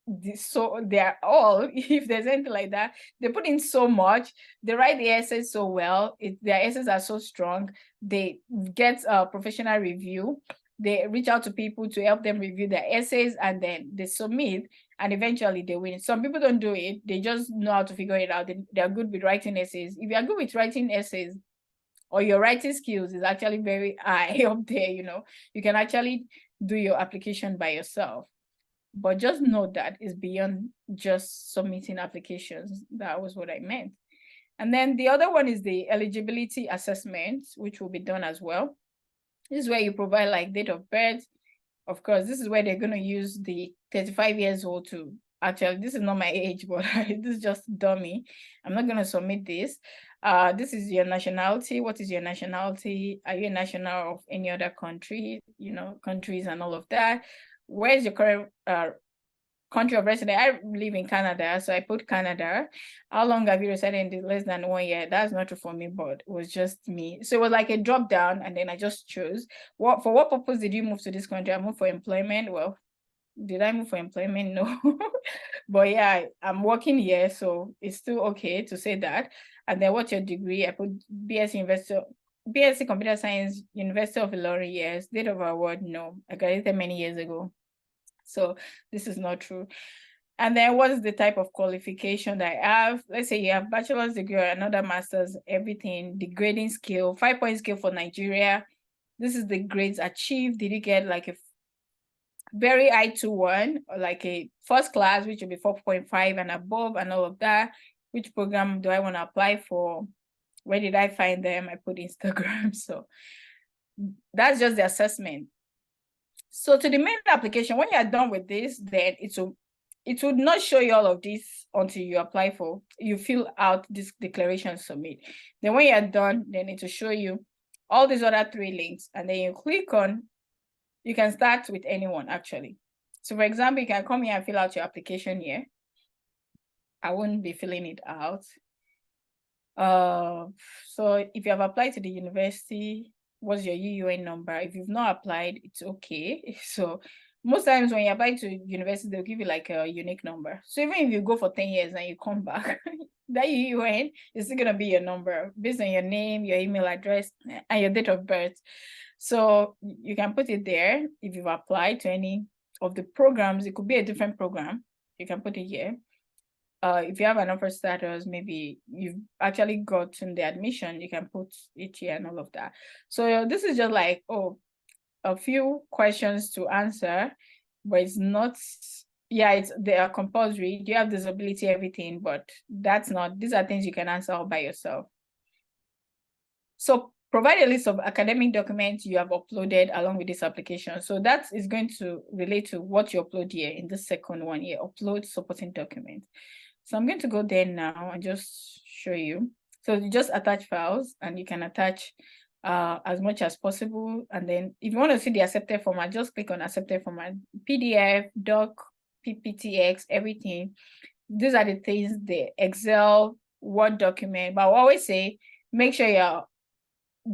[SPEAKER 1] this, so they're all, if there's anything like that, they put in so much, they write the essays so well, their essays are so strong, they get a professional review, they reach out to people to help them review their essays, and then they submit, and eventually they win. Some people don't do it, they just know how to figure it out. They're good with writing essays. If you're good with writing essays, or your writing skills is actually very high up there, you can actually do your application by yourself. But just know that it's beyond just submitting applications. That was what I meant. And then the other one is the eligibility assessment, which will be done as well. This is where you provide like date of birth. Of course, this is where they're going to use the 35 years old to actually, this is not my age, but this is just dummy. I'm not going to submit this. This is your nationality. What is your nationality? Are you a national of any other country? Countries and all of that. Where's your current country of residence? I live in Canada, so I put Canada. How long have you resided in less than 1 year? That's not true for me, but it was just me. So it was like a drop down, and then I just chose. For what purpose did you move to this country? I moved for employment. Well, did I move for employment? No. But yeah, I'm working here, so it's still okay to say that. And then what's your degree? I put BSc Computer Science, University of Ilorin, yes. Date of award, no. I graduated many years ago. So this is not true. And then what is the type of qualification that I have? Let's say you have bachelor's degree or another master's, everything, the grading scale, 5-point scale for Nigeria. This is the grades achieved. Did you get like a very high 2-1, or like a first class, which will be 4.5 and above and all of that? Which program do I want to apply for? Where did I find them? I put Instagram. So that's just the assessment. So to the main application, when you're done with this, then it would not show you all of this until you fill out this declaration, submit. Then when you're done, then it will show you all these other 3 links, and then you click on, you can start with anyone actually. So for example, you can come here and fill out your application here. I won't be filling it out. So if you have applied to the university, what's your UUN number? If you've not applied, it's okay. So most times when you apply to university, they'll give you like a unique number. So even if you go for 10 years and you come back, that UUN is still gonna be your number based on your name, your email address, and your date of birth. So you can put it there. If you've applied to any of the programs, it could be a different program. You can put it here. If you have an offer status, maybe you've actually gotten the admission, you can put it here and all of that. So this is just like, a few questions to answer, but it's not, they are compulsory. Do you have disability, everything, but these are things you can answer all by yourself. So provide a list of academic documents you have uploaded along with this application. So that is going to relate to what you upload here in the second one here, upload supporting documents. So I'm going to go there now and just show you. So you just attach files, and you can attach as much as possible. And then if you want to see the accepted format, just click on accepted format, PDF, doc, PPTX, everything. These are the things, the Excel, Word document. But I always say, make sure your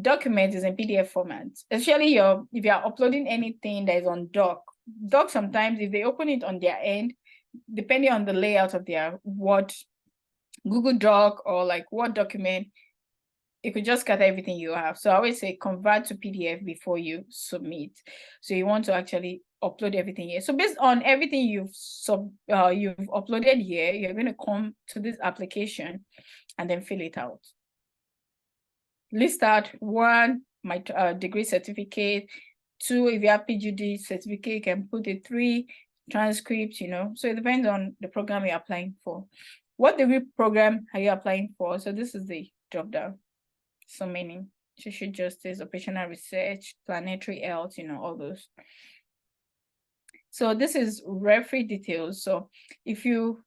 [SPEAKER 1] document is in PDF format, especially if you're uploading anything that is on doc. Sometimes if they open it on their end, depending on the layout of their Word, Google Doc, or like Word document, it could just scatter everything you have. So I always say convert to PDF before you submit. So you want to actually upload everything here. So based on everything you've uploaded here, you're going to come to this application and then fill it out. List out 1, my degree certificate, 2, if you have PGD certificate, you can put a 3, transcript, you know. So it depends on the program you're applying for. What degree program are you applying for? So this is the drop down. So many: social justice, operational research, planetary health, you know, all those. So this is referee details. So if you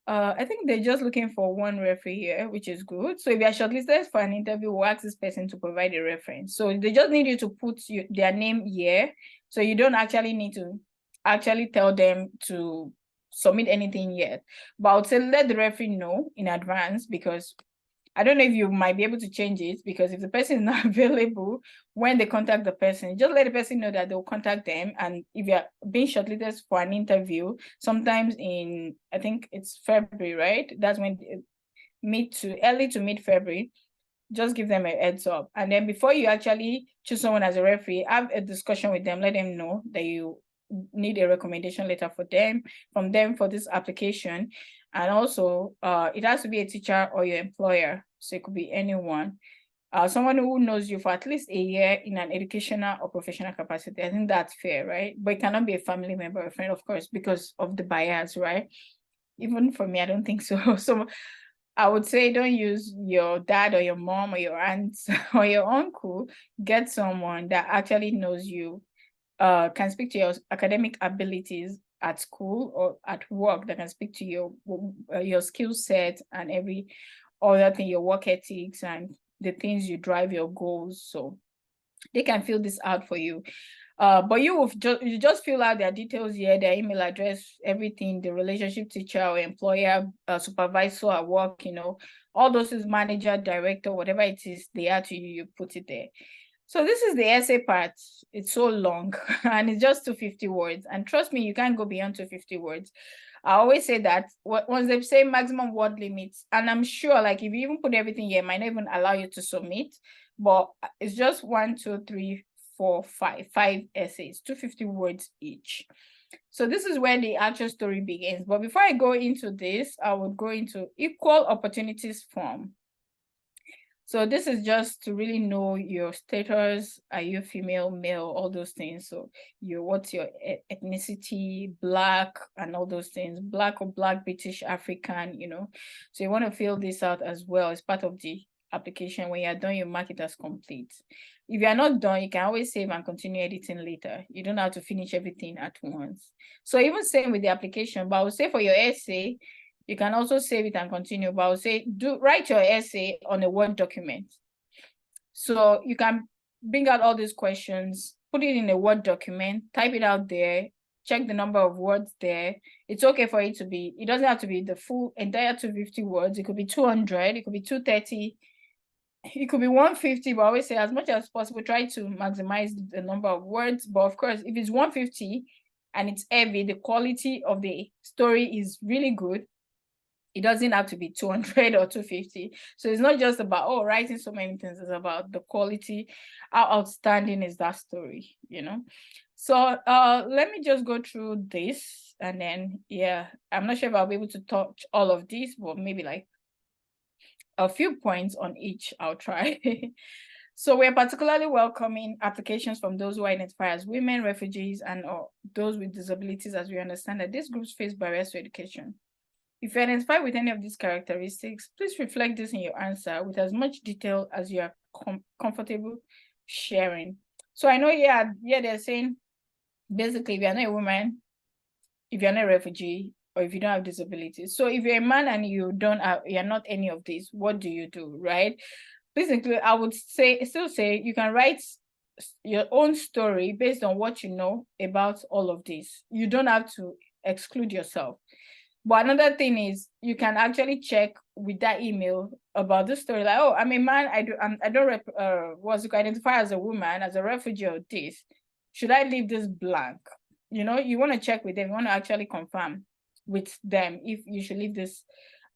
[SPEAKER 1] I think they're just looking for one referee here, which is good. So if you're shortlisted for an interview, we'll ask this person to provide a reference. So they just need you to put their name here. So you don't actually need to actually tell them to submit anything yet. But I would say let the referee know in advance, because I don't know if you might be able to change it, because if the person is not available when they contact the person, just let the person know that they'll contact them. And if you're being shortlisted for an interview, sometimes in, I think it's February, right? That's when early to mid February, just give them a heads up. And then before you actually choose someone as a referee, have a discussion with them, let them know that you need a recommendation letter from them for this application. And also it has to be a teacher or your employer, so it could be anyone, someone who knows you for at least a year in an educational or professional capacity. I think that's fair, right? But it cannot be a family member or a friend, of course, because of the bias, right? Even for me, I don't think so. So I would say don't use your dad or your mom or your aunt or your uncle. Get someone that actually knows you, can speak to your academic abilities at school or at work, that can speak to your skill set and every other thing, your work ethics and the things you drive your goals. So they can fill this out for you. But you just fill out their details here, their email address, everything, the relationship, teacher or employer, supervisor at work, you know, all those is manager, director, whatever it is they are to you, you put it there. So this is the essay part. It's so long and it's just 250 words. And trust me, you can't go beyond 250 words. I always say that once they say maximum word limits, and I'm sure like if you even put everything here, it might not even allow you to submit, but it's just 1, 2, 3, 4, 5 essays, 250 words each. So this is where the actual story begins. But before I go into this, I would go into equal opportunities form. So this is just to really know your status. Are you female, male, all those things. So what's your ethnicity, Black, and all those things, Black or Black, British, African, you know. So you want to fill this out as well as part of the application. When you're done, you mark it as complete. If you're not done, you can always save and continue editing later. You don't have to finish everything at once. So even same with the application, but I would say for your essay, you can also save it and continue, but I would say write your essay on a Word document. So you can bring out all these questions, put it in a Word document, type it out there, check the number of words there. It's okay for it to be, it doesn't have to be the full entire 250 words. It could be 200, it could be 230, it could be 150, but I always say as much as possible, try to maximize the number of words. But of course, if it's 150 and it's heavy, the quality of the story is really good, it doesn't have to be 200 or 250. So it's not just about, writing so many things. It's about the quality. How outstanding is that story, you know? So let me just go through this. And then, yeah, I'm not sure if I'll be able to touch all of these, but maybe like a few points on each, I'll try. So we're particularly welcoming applications from those who identify as women, refugees, and those with disabilities, as we understand that these groups face barriers to education. If you identify with any of these characteristics, please reflect this in your answer with as much detail as you are comfortable sharing. So I know, they're saying, basically, if you're not a woman, if you're not a refugee, or if you don't have disabilities. So if you're a man and you're not any of these, what do you do, right? Basically, I would still say you can write your own story based on what you know about all of this. You don't have to exclude yourself. But another thing is you can actually check with that email about the story, like, I'm a man, I don't identify as a woman, as a refugee, or this. Should I leave this blank? You know, you want to check with them, you want to actually confirm with them if you should leave this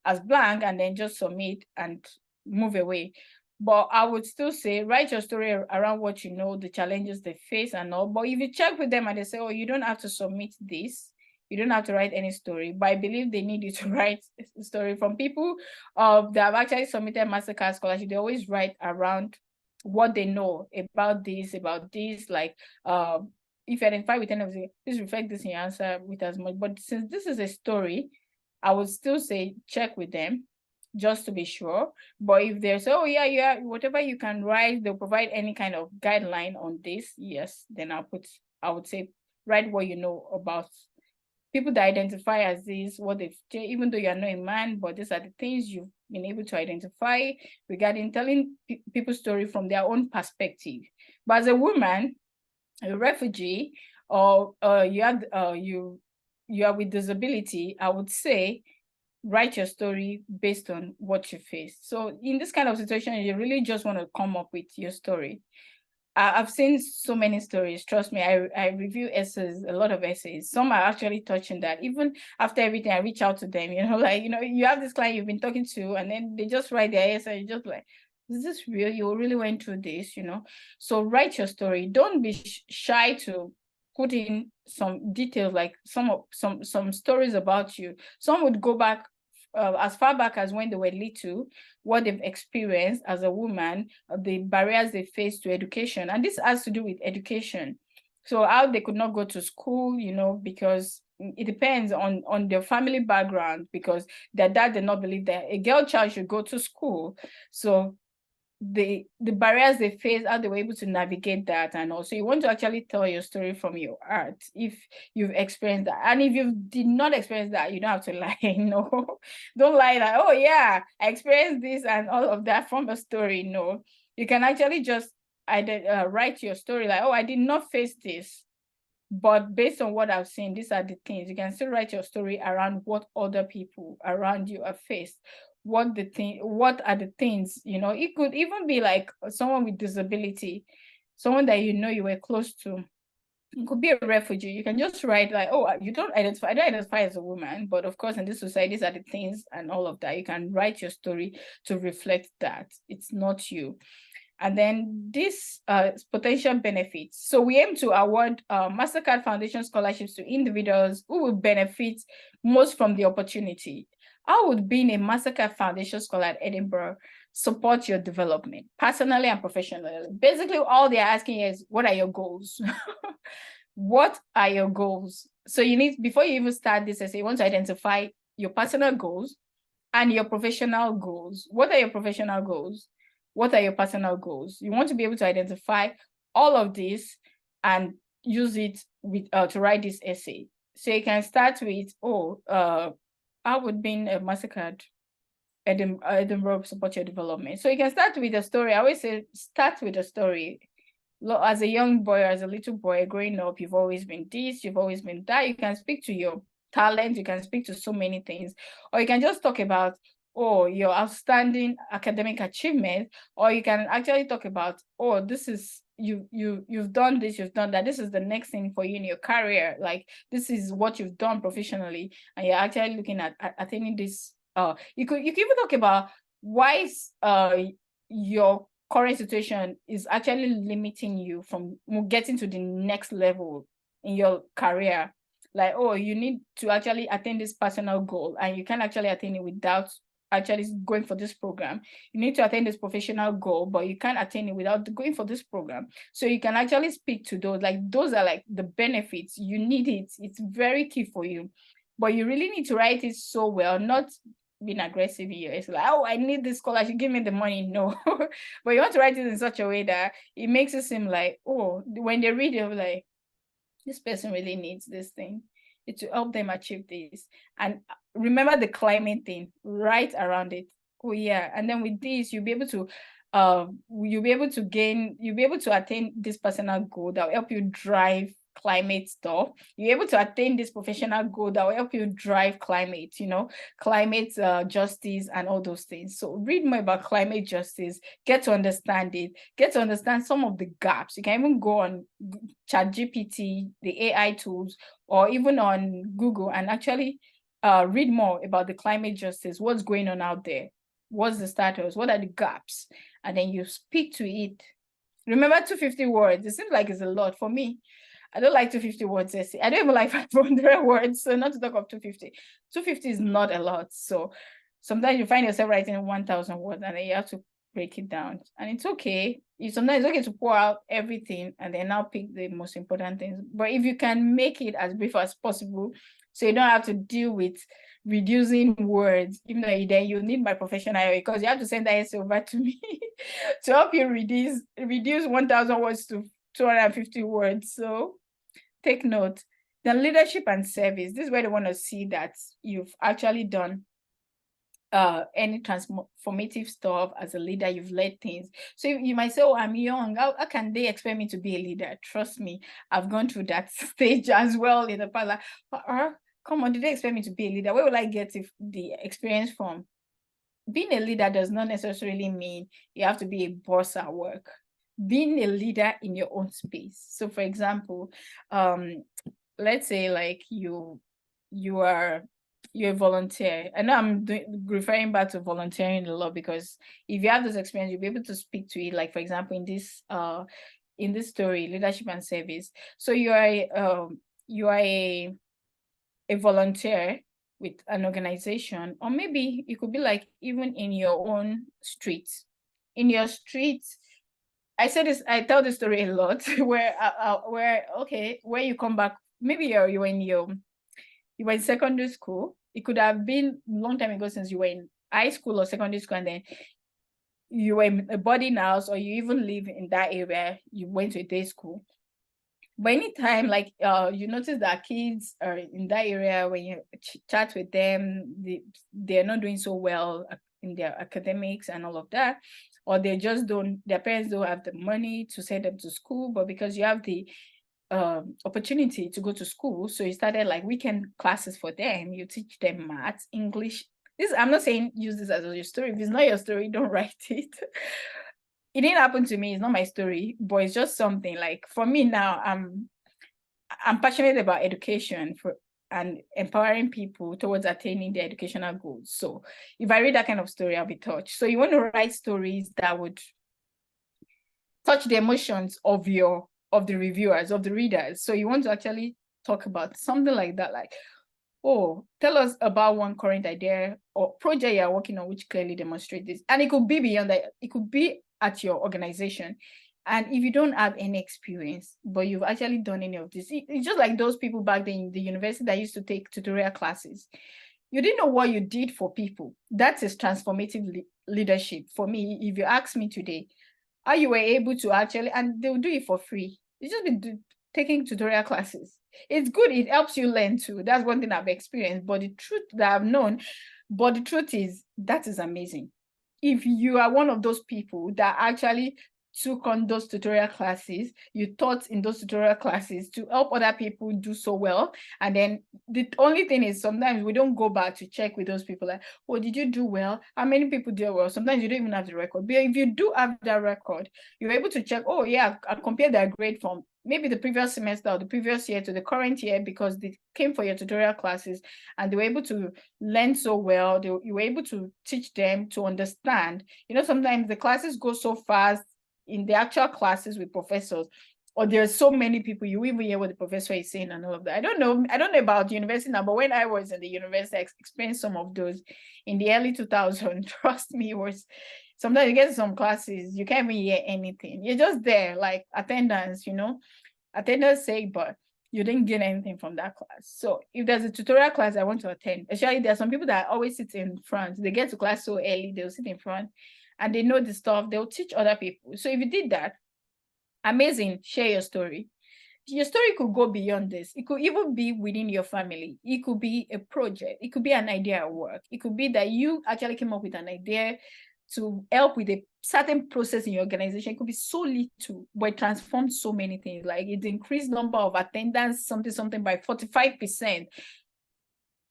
[SPEAKER 1] as blank and then just submit and move away. But I would still say write your story around what you know, the challenges they face and all. But if you check with them and they say, you don't have to submit this, you don't have to write any story, but I believe they need you to write a story. From people that have actually submitted Mastercard Scholarship, they always write around what they know about this, like if you identify with any of the, please reflect this in your answer with as much. But since this is a story, I would still say check with them just to be sure. But if there's, oh yeah, whatever you can write, they'll provide any kind of guideline on this, yes, then I would say write what you know about people that identify as this, what they've, even though you're not a man, but these are the things you've been able to identify regarding telling people's story from their own perspective. But as a woman, a refugee, or you are with disability, I would say write your story based on what you face. So in this kind of situation, you really just want to come up with your story. I've seen so many stories. Trust me, I review essays, a lot of essays. Some are actually touching that. Even after everything, I reach out to them, like, you have this client you've been talking to, and then they just write their essay. You're just like, is this real? You really went through this, So write your story. Don't be shy to put in some details, like some stories about you. Some would go back as far back as when they were little, what they've experienced as a woman, the barriers they face to education. And this has to do with education. So how they could not go to school, because it depends on their family background, because their dad did not believe that a girl child should go to school. So the barriers they face, how they were able to navigate that. And also you want to actually tell your story from your art if you've experienced that. And if you did not experience that, you don't have to lie. No, don't lie like, oh yeah, I experienced this and all of that from a story. No, you can actually just write your story like, oh, I did not face this, but based on what I've seen, these are the things. You can still write your story around what other people around you have faced. What are the things, it could even be like someone with disability, someone that you were close to. It could be a refugee. You can just write like, oh, I don't identify as a woman, but of course in this society, these are the things and all of that. You can write your story to reflect that it's not you. And then this potential benefits. So we aim to award Mastercard Foundation scholarships to individuals who will benefit most from the opportunity. How would being a Mastercard Foundation scholar at Edinburgh support your development, personally and professionally? Basically, all they're asking is, what are your goals? What are your goals? So you need, before you even start this essay, you want to identify your personal goals and your professional goals. What are your professional goals? What are your personal goals? You want to be able to identify all of this and use it with to write this essay. So you can start with, how would being a Mastercard Edinburgh support your development? So you can start with a story. I always say start with a story. As a young boy, as a little boy growing up, you've always been this, you've always been that. You can speak to your talent, you can speak to so many things, or you can just talk about your outstanding academic achievement, or you can actually talk about, this is you've done this, you've done that, this is the next thing for you in your career, like this is what you've done professionally, and you're actually looking at attaining this. You could even talk about why your current situation is actually limiting you from getting to the next level in your career. Like, you need to actually attain this personal goal, and you can actually attain it without actually going for this program. You need to attain this professional goal, but you can't attain it without going for this program. So you can actually speak to those, like those are like the benefits. You need it. It's very key for you, but you really need to write it so well, not being aggressive here. It's like, I need this scholarship, give me the money. No, but you want to write it in such a way that it makes it seem like, when they read it, like, this person really needs this thing. It to help them achieve this. And remember the climate thing right around it. Oh yeah. And then with this, you'll be able to attain this personal goal that will help you drive climate stuff. You're able to attain this professional goal that will help you drive climate, climate justice and all those things. So read more about climate justice, get to understand it, get to understand some of the gaps. You can even go on ChatGPT, the AI tools, or even on Google and actually read more about the climate justice, what's going on out there, what's the status, what are the gaps, and then you speak to it. Remember 250 words. It seems like it's a lot for me. I don't like 250 words essay. I don't even like 500 words, so not to talk of 250. 250 is not a lot. So sometimes you find yourself writing 1,000 words and then you have to break it down. And it's okay. Sometimes it's okay to pour out everything and then now pick the most important things. But if you can make it as brief as possible, so you don't have to deal with reducing words, even though then you need my professional help, because you have to send that essay over to me to help you reduce 1,000 words to 250 words. So take note. Then leadership and service. This is where they want to see that you've actually done any transformative stuff as a leader. You've led things. So you might say, oh, I'm young, how can they expect me to be a leader? Trust me, I've gone through that stage as well in the past. Like, come on, did they expect me to be a leader? Where will I get the experience from? Being a leader does not necessarily mean you have to be a boss at work. Being a leader in your own space. So for example, let's say like you're a volunteer. I know I'm referring back to volunteering a lot, because if you have this experience, you'll be able to speak to it. Like for example, in this story, leadership and service. So you are a volunteer with an organization, or maybe it could be like even in your own street. In your street, I tell this story a lot where you come back, maybe you were in secondary school. It could have been a long time ago since you were in high school or secondary school, and then you were in a boarding house, or you even live in that area, you went to a day school. But anytime like you notice that kids are in that area, when you chat with them, they're not doing so well in their academics and all of that, or their parents don't have the money to send them to school, but because you have the opportunity to go to school, so you started like weekend classes for them. You teach them math, English. I'm not saying use this as your story. If it's not your story, don't write it. It didn't happen to me. It's not my story, but it's just something like for me now. I'm passionate about education and empowering people towards attaining their educational goals. So if I read that kind of story, I'll be touched. So you want to write stories that would touch the emotions of the reviewers, of the readers. So you want to actually talk about something like that, like, oh, tell us about one current idea or project you're working on which clearly demonstrates this. And it could be beyond that. It could be at your organization. And if you don't have any experience, but you've actually done any of this, it's just like those people back then in the university that used to take tutorial classes. You didn't know what you did for people. That is transformative leadership. For me, if you ask me today, how you were able to actually, and they'll do it for free. You just be taking tutorial classes. It's good. It helps you learn too. That's one thing I've experienced. But the truth that I've known, but the truth is, that is amazing. If you are one of those people that actually took on those tutorial classes, you taught in those tutorial classes to help other people do so well. And then the only thing is sometimes we don't go back to check with those people like, oh, did you do well? How many people did well? Sometimes you don't even have the record. But if you do have that record, you're able to check, oh yeah, I compare their grade from maybe the previous semester or the previous year to the current year, because they came for your tutorial classes and they were able to learn so well. You were able to teach them to understand. Sometimes the classes go so fast in the actual classes with professors, or there are so many people, you even hear what the professor is saying and all of that. I don't know about university now, but when I was in the university, I experienced some of those in the early 2000s. Trust me, it was sometimes you get to some classes, you can't even hear anything. You're just there, like attendance, attendance sake, but you didn't get anything from that class. So if there's a tutorial class I want to attend, especially there are some people that always sit in front. They get to class so early, they'll sit in front and they know the stuff, they'll teach other people. So if you did that, amazing, share your story. Your story could go beyond this. It could even be within your family. It could be a project. It could be an idea at work. It could be that you actually came up with an idea to help with a certain process in your organization. It could be so little, but it transformed so many things. Like it increased number of attendance, something by 45%.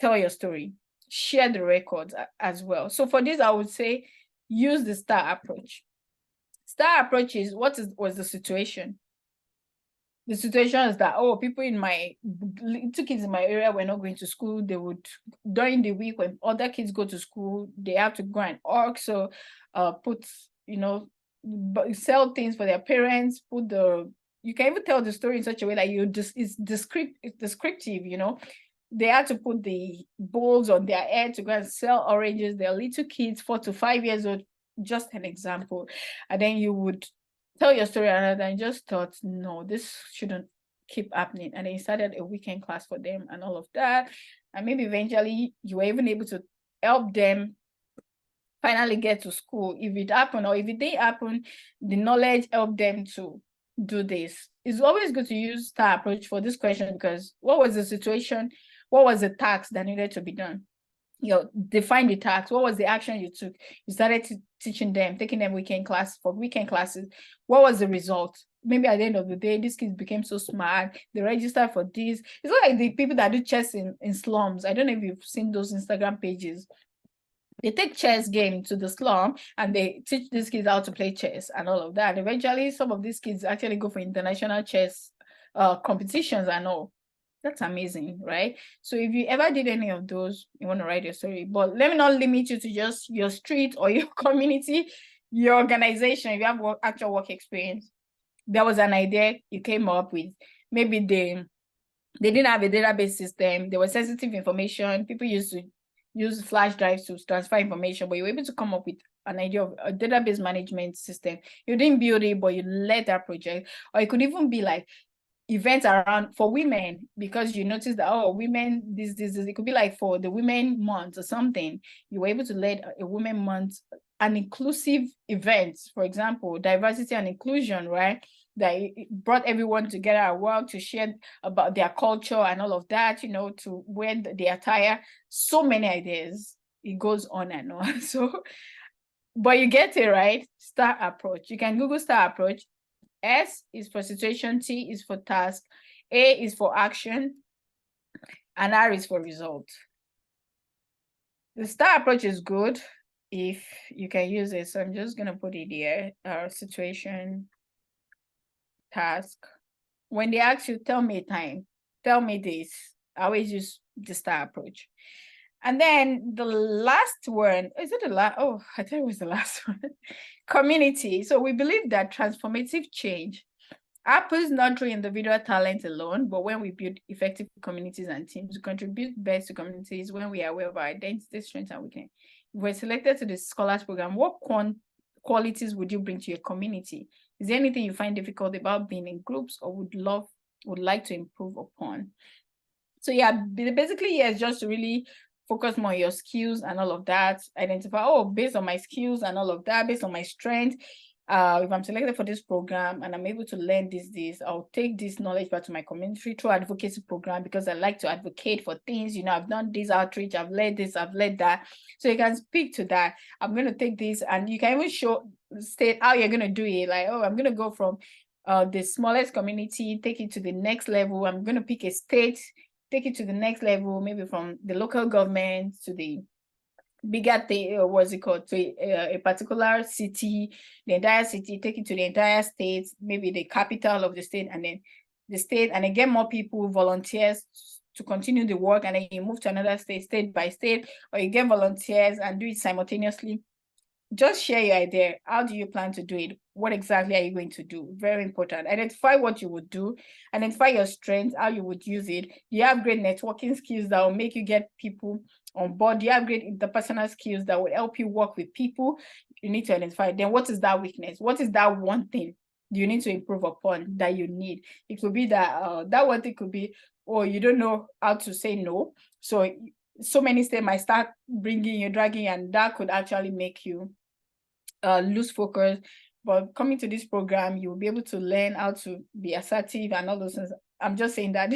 [SPEAKER 1] Tell your story. Share the records as well. So for this, I would say, use the STAR approach. STAR approach is was the situation. The situation is that, people in my two kids in my area were not going to school. They would, during the week when other kids go to school, they have to go and work. So sell things for their parents, you can even tell the story in such a way that it's descriptive, They had to put the bowls on their head to go and sell oranges. They're little kids, 4 to 5 years old. just an example. And then you would tell your story and then just thought, no, this shouldn't keep happening. And then you started a weekend class for them and all of that. And maybe eventually you were even able to help them finally get to school. If it happened or if it didn't happen, the knowledge helped them to do this. It's always good to use STAR approach for this question, because what was the situation? What was the task that needed to be done? Define the task. What was the action you took? You started teaching them, taking them weekend classes. What was the result? Maybe at the end of the day, these kids became so smart. They registered for this. It's not like the people that do chess in slums. I don't know if you've seen those Instagram pages. They take chess game to the slum and they teach these kids how to play chess and all of that. Eventually, some of these kids actually go for international chess competitions and all. That's amazing, right? So if you ever did any of those, you want to write your story, but let me not limit you to just your street or your community, your organization. If you have actual work experience, there was an idea you came up with. Maybe they didn't have a database system. There was sensitive information. People used to use flash drives to transfer information, but you were able to come up with an idea of a database management system. You didn't build it, but you led that project. Or it could even be like events around for women, because you notice that, oh, women, this, it could be like for the Women Month or something. You were able to lead a Women Month, an inclusive event, for example, diversity and inclusion, right? That it brought everyone together at work to share about their culture and all of that, to wear the attire. So many ideas. It goes on and on. So, but you get it, right? STAR approach. You can Google STAR approach. S is for situation, T is for task, A is for action, and R is for result. The STAR approach is good if you can use it. So I'm just going to put it here. Situation, task. When they ask you, tell me a time, tell me this, I always use the STAR approach. And then the last one, is it the last? Oh, I thought it was the last one. Community. So we believe that transformative change happens not through individual talent alone, but when we build effective communities and teams. We contribute best to communities when we are aware of our identity, strengths, and weakness. If we're selected to the Scholars Program, what qualities would you bring to your community? Is there anything you find difficult about being in groups or would like to improve upon? So yeah, basically, yes, just to really focus more on your skills and all of that. Identify, oh, based on my skills and all of that, based on my strength, if I'm selected for this program and I'm able to learn this, I'll take this knowledge back to my community through advocacy program, because I like to advocate for things. I've done this outreach, I've led this, I've led that. So you can speak to that. I'm going to take this, and you can even state how you're going to do it. Like, oh, I'm going to go from the smallest community, take it to the next level. I'm going to pick a state, take it to the next level, maybe from the local government to the bigger thing, what's it called, to a particular city, the entire city, take it to the entire state, maybe the capital of the state, and then the state, and then get more people, volunteers to continue the work, and then you move to another state by state, or you get volunteers and do it simultaneously. Just share your idea. How do you plan to do it? What exactly are you going to do? Very important. Identify what you would do. Identify your strengths, how you would use it. Do you have great networking skills that will make you get people on board? Do you have great interpersonal skills that will help you work with people? You need to identify. Then what is that weakness? What is that one thing you need to improve upon that you need? It could be that that one thing could be, oh, you don't know how to say no. So many steps might start bringing you, dragging, and that could actually make you lose focus. But coming to this program, you'll be able to learn how to be assertive and all those things. I'm just saying that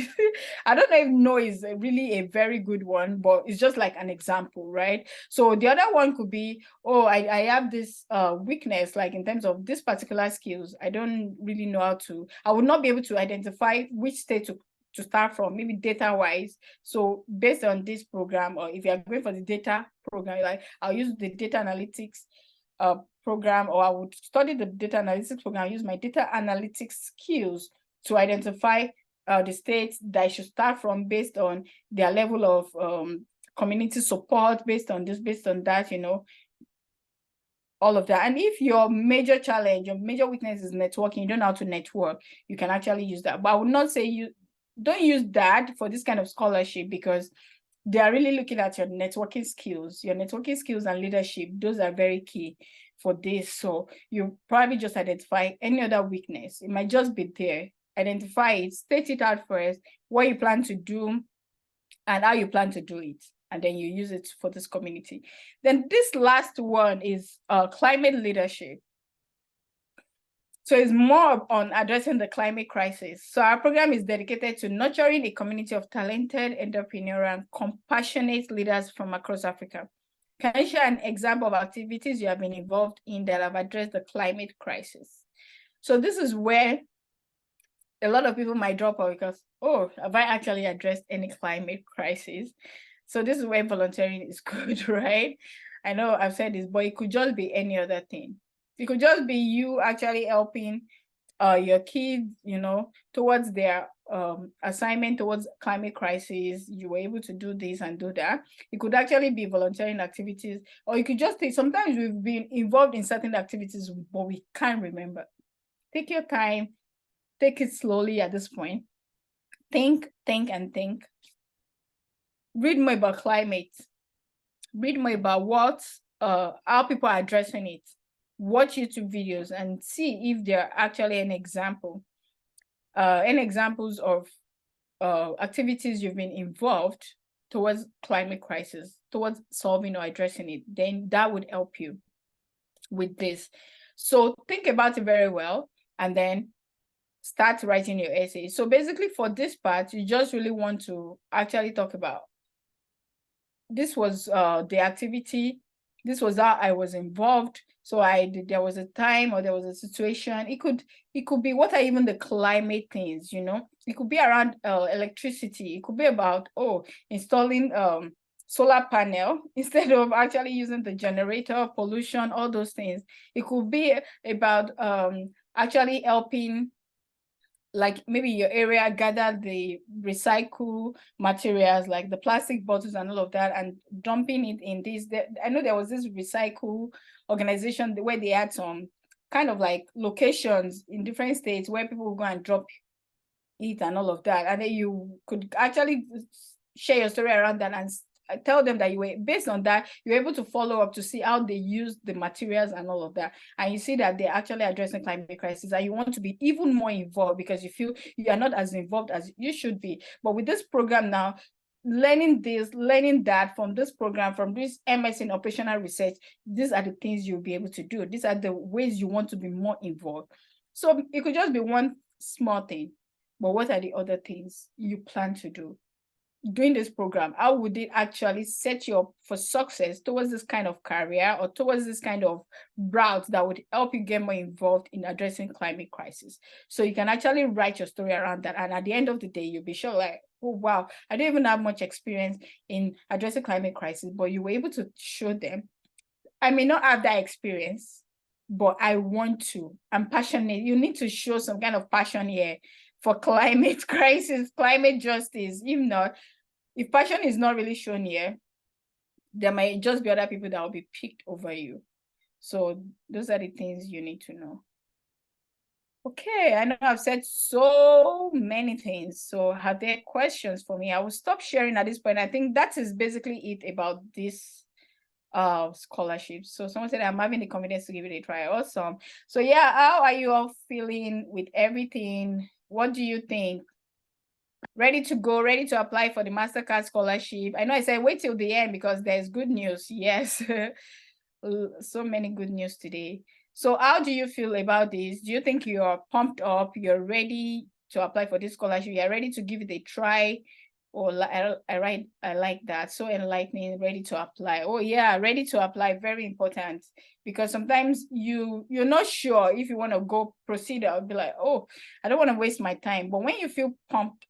[SPEAKER 1] I don't know if no is really a very good one, but it's just like an example, right? So the other one could be, oh, I have this weakness, like in terms of this particular skills. I don't really know how to, I would not be able to identify which state to start from, maybe data wise. So based on this program, or if you're going for the data program, like I'll use the data analytics program, or I would study the data analytics program, use my data analytics skills to identify the states that I should start from based on their level of community support, based on this, based on that, all of that. And if your major challenge, your major weakness is networking, you don't know how to network, you can actually use that. But I would not say don't use that for this kind of scholarship, because they are really looking at your networking skills and leadership. Those are very key for this. So you probably just identify any other weakness. It might just be there. Identify it, state it out first, what you plan to do and how you plan to do it. And then you use it for this community. Then this last one is climate leadership. So it's more on addressing the climate crisis. So our program is dedicated to nurturing a community of talented, entrepreneurial, and compassionate leaders from across Africa. Can you share an example of activities you have been involved in that have addressed the climate crisis? So this is where a lot of people might drop out because, oh, have I actually addressed any climate crisis? So this is where volunteering is good, right? I know I've said this, but it could just be any other thing. It could just be you actually helping your kids, towards their assignment towards climate crisis. You were able to do this and do that. It could actually be volunteering activities, or you could just take, sometimes we've been involved in certain activities, but we can't remember. Take your time, take it slowly at this point. Think, and think. Read more about climate. Read more about how people are addressing it. Watch YouTube videos and see if there are actually any examples of activities you've been involved towards climate crisis, towards solving or addressing it. Then that would help you with this. So think about it very well and then start writing your essay. So basically for this part, you just really want to actually talk about, this was the activity, this was how I was involved. So there was a time or there was a situation. It could be, what are even the climate things, It could be around electricity. It could be about, installing solar panel instead of actually using the generator, pollution, all those things. It could be about actually helping, like maybe your area, gather the recycle materials like the plastic bottles and all of that and dumping it in this. I know there was this recycle organization where they had some kind of like locations in different states where people will go and drop it and all of that. And then you could actually share your story around that and tell them that you were, based on that, you're able to follow up to see how they use the materials and all of that. And you see that they're actually addressing climate crisis, and you want to be even more involved because you feel you are not as involved as you should be. But with this program now, learning this, learning that from this program, from this MS in operational research, these are the things you'll be able to do. These are the ways you want to be more involved. So it could just be one small thing, but what are the other things you plan to do? Doing this program, how would it actually set you up for success towards this kind of career or towards this kind of route that would help you get more involved in addressing climate crisis? So you can actually write your story around that. And at the end of the day, you'll be sure like, oh, wow, I don't even have much experience in addressing climate crisis, but you were able to show them, I may not have that experience, but I want to. I'm passionate. You need to show some kind of passion here for climate crisis, climate justice. If passion is not really shown here, there might just be other people that will be picked over you. So those are the things you need to know. Okay, I know I've said so many things. So are there questions for me? I will stop sharing at this point. I think that is basically it about this scholarship. So someone said I'm having the confidence to give it a try. Awesome. So yeah, how are you all feeling with everything? What do you think? Ready to go, ready to apply for the Mastercard Scholarship? I know I said wait till the end because there's good news. Yes, so many good news today. So how do you feel about this? Do you think you're pumped up? You're ready to apply for this scholarship? You're ready to give it a try? Or I like that. So enlightening, ready to apply. Oh yeah, ready to apply, very important. Because sometimes you're not sure if you want to go proceed or be like, oh, I don't want to waste my time. But when you feel pumped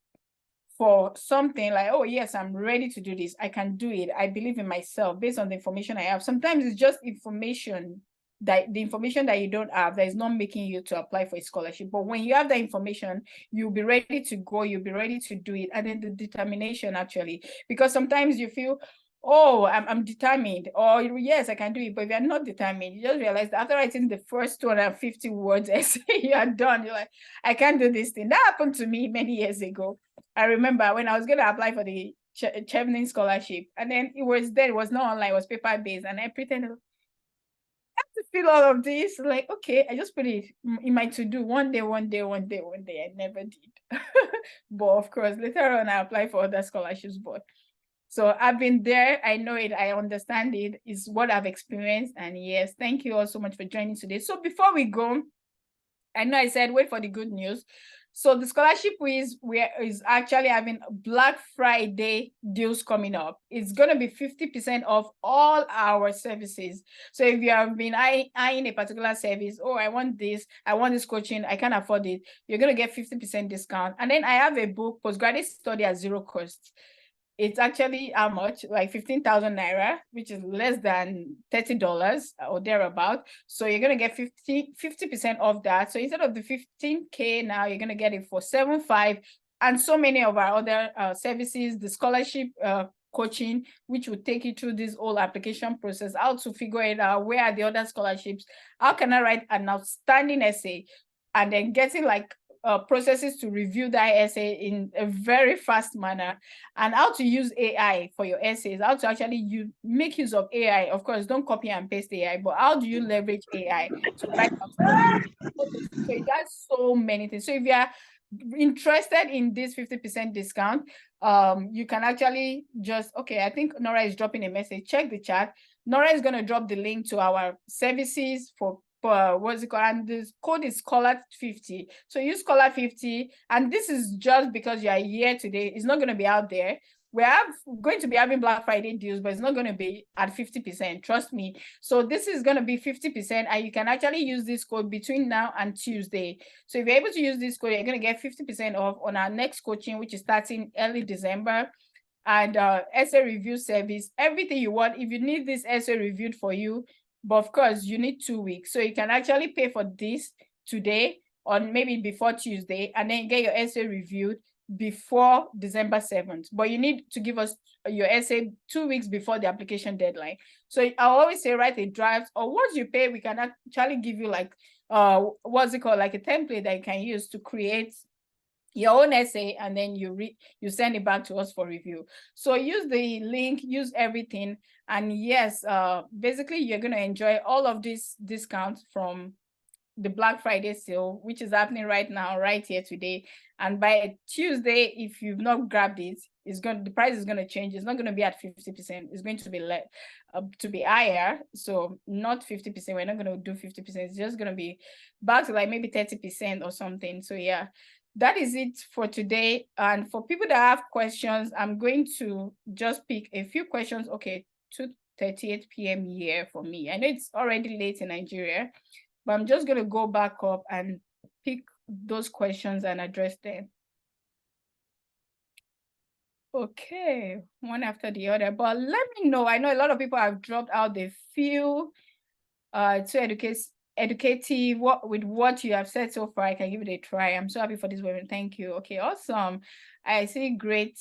[SPEAKER 1] for something like, oh yes, I'm ready to do this, I can do it, I believe in myself based on the information I have. Sometimes it's just information, that the information that you don't have that is not making you to apply for a scholarship. But when you have the information, you'll be ready to go, you'll be ready to do it. And then the determination actually, because sometimes you feel, oh, I'm determined, or yes, I can do it. But if you're not determined, you just realize that after writing the first 250 words essay, you are done. You're like, I can't do this thing. That happened to me many years ago. I remember when I was going to apply for the Chevening Scholarship. And then it was there, it was not online, it was paper-based. And I pretended to fill all of this. Like, okay, I just put it in my to-do one day. I never did. But of course, later on, I applied for other scholarships. But so I've been there. I know it. I understand it. It's what I've experienced. And yes, thank you all so much for joining today. So before we go, I know I said wait for the good news. So the scholarship is actually having Black Friday deals coming up. It's going to be 50% off all our services. So if you have been eyeing a particular service, oh, I want this coaching, I can't afford it, you're going to get 50% discount. And then I have a book, Postgraduate Study at Zero Cost. It's actually how much? Like 15,000 naira, which is less than $30 or thereabout. So you're going to get 50% off that. So instead of the 15K now, you're going to get it for 7.5. And so many of our other services, the scholarship coaching, which will take you through this whole application process, how to figure it out, where are the other scholarships, how can I write an outstanding essay, and then getting like processes to review that essay in a very fast manner, and how to use AI for your essays, how to actually make use of AI. Of course, don't copy and paste AI, but how do you leverage AI to write outstanding? So it does so many things. So if you are interested in this 50% discount, you can actually just, okay, I think Nora is dropping a message. Check the chat. Nora is going to drop the link to our services for what's it called, and this code is Scholar50. So use Scholar50, and this is just because you are here today. It's not going to be out there. We're going to be having Black Friday deals, but it's not going to be at 50%, trust me. So this is going to be 50%, and you can actually use this code between now and Tuesday. So if you're able to use this code, you're going to get 50% off on our next coaching, which is starting early December, and essay review service, everything you want. If you need this essay reviewed for you, but of course, you need 2 weeks. So you can actually pay for this today or maybe before Tuesday, and then get your essay reviewed before December 7th. But you need to give us your essay 2 weeks before the application deadline. So I always say write a draft, or once you pay, we can actually give you like, what's it called, like a template that you can use to create your own essay, and then you send it back to us for review. So use the link, use everything, and yes, basically you're going to enjoy all of these discounts from the Black Friday sale, which is happening right now, right here today. And by Tuesday, if you've not grabbed it, the price is going to change. It's not going to be at 50%. It's going to be higher. So not 50%. We're not going to do 50%. It's just going to be back to like maybe 30% or something. So yeah, that is it for today. And for people that have questions, I'm going to just pick a few questions. Okay, 2:38 p.m. here for me. I know it's already late in Nigeria, but I'm just going to go back up and pick those questions and address them. Okay, one after the other. But let me know. I know a lot of people have dropped out. They feel too educative with what you have said so far. I can give it a try. I'm so happy for this women. Thank you. Okay, awesome. I see great